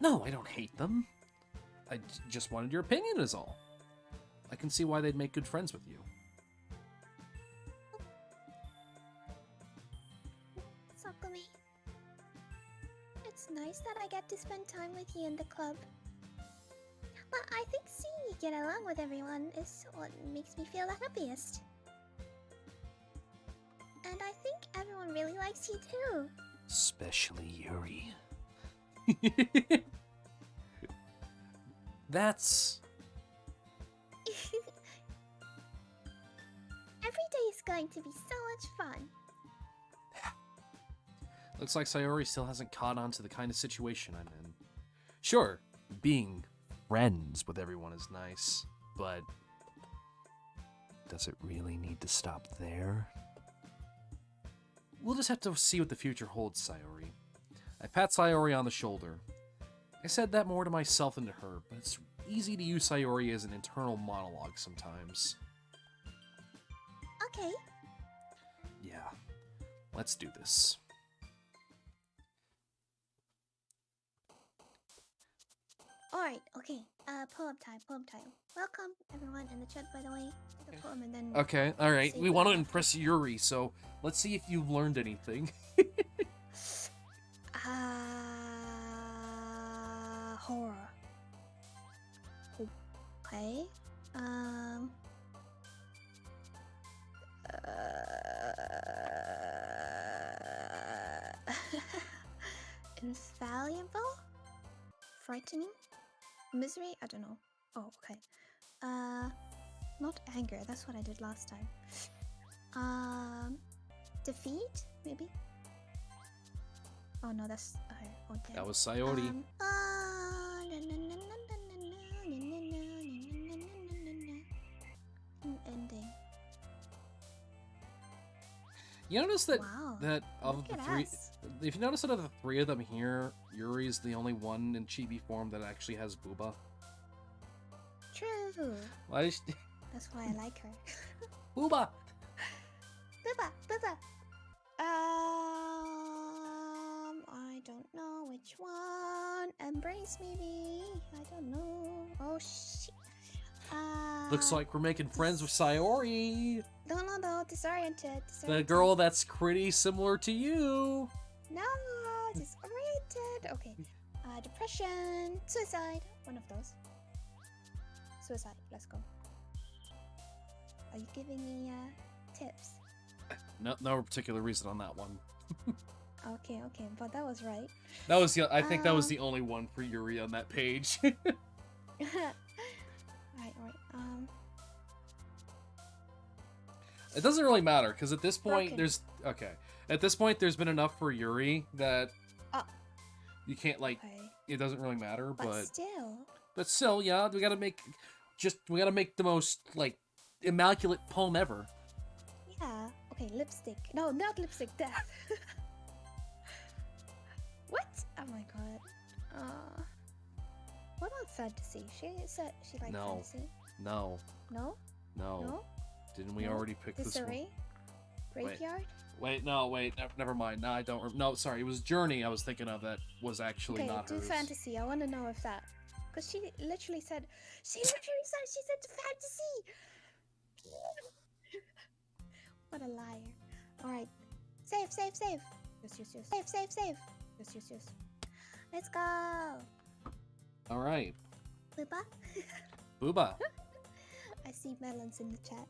No, I don't hate them. I just wanted your opinion is all. I can see why they'd make good friends with you. Sakumi, it's nice that I get to spend time with you in the club. But I think seeing you get along with everyone is what makes me feel the happiest. And I think everyone really likes you too. Especially Yuri. That's... Every day is going to be so much fun. Looks like Sayori still hasn't caught on to the kind of situation I'm in. Sure, being friends with everyone is nice, but does it really need to stop there? We'll just have to see what the future holds, Sayori. I pat Sayori on the shoulder. I said that more to myself than to her, but it's easy to use Sayori as an internal monologue sometimes. Okay. Yeah, let's do this. Alright, okay. Poem time. Welcome everyone in the chat, by the way, to the poem, and then... Okay, alright. say We what want to happened. impress Yuri, so let's see if you've learned anything. Horror. Okay. Invaluable? Frightening? Misery? I don't know. Oh, okay. Not anger. That's what I did last time. Defeat? Maybe? Oh no, that's... Okay. Oh, damn. That was Sayori. Ending. You notice that Wow. of Look the at three, us. if you notice that of the three of them here, Yuri's the only one in chibi form that actually has booba. True. Why is That's why I like her. booba? Booba. I don't know which one. Embrace maybe. I don't know. Oh shit. Looks like we're making friends with Sayori, No. Disoriented. the girl that's pretty similar to you. No, disoriented. Okay. Depression. Suicide. One of those. Suicide. Let's go. Are you giving me tips? No particular reason on that one. Okay, but that was right. That was I think that was the only one for Yuri on that page. Right. It doesn't really matter because at this point Broken. At this point there's been enough for Yuri that you can't like Okay. it doesn't really matter, But still, yeah, we gotta make the most like immaculate poem ever. yeah. Okay, lipstick. No, not lipstick. Death. What? Oh my god. What about fantasy? She said she liked No. fantasy. No. No? Didn't we No? already pick this one? Disarray? Graveyard? Wait, never mind. No, I don't. No, sorry, it was Journey I was thinking of that was actually Okay, not do hers. fantasy. I want to know if that... Because she literally said... She said fantasy! What a liar. Alright. Save. Yes. Save. Yes. Let's go! All right, Booba? Booba. I see melons in the chat.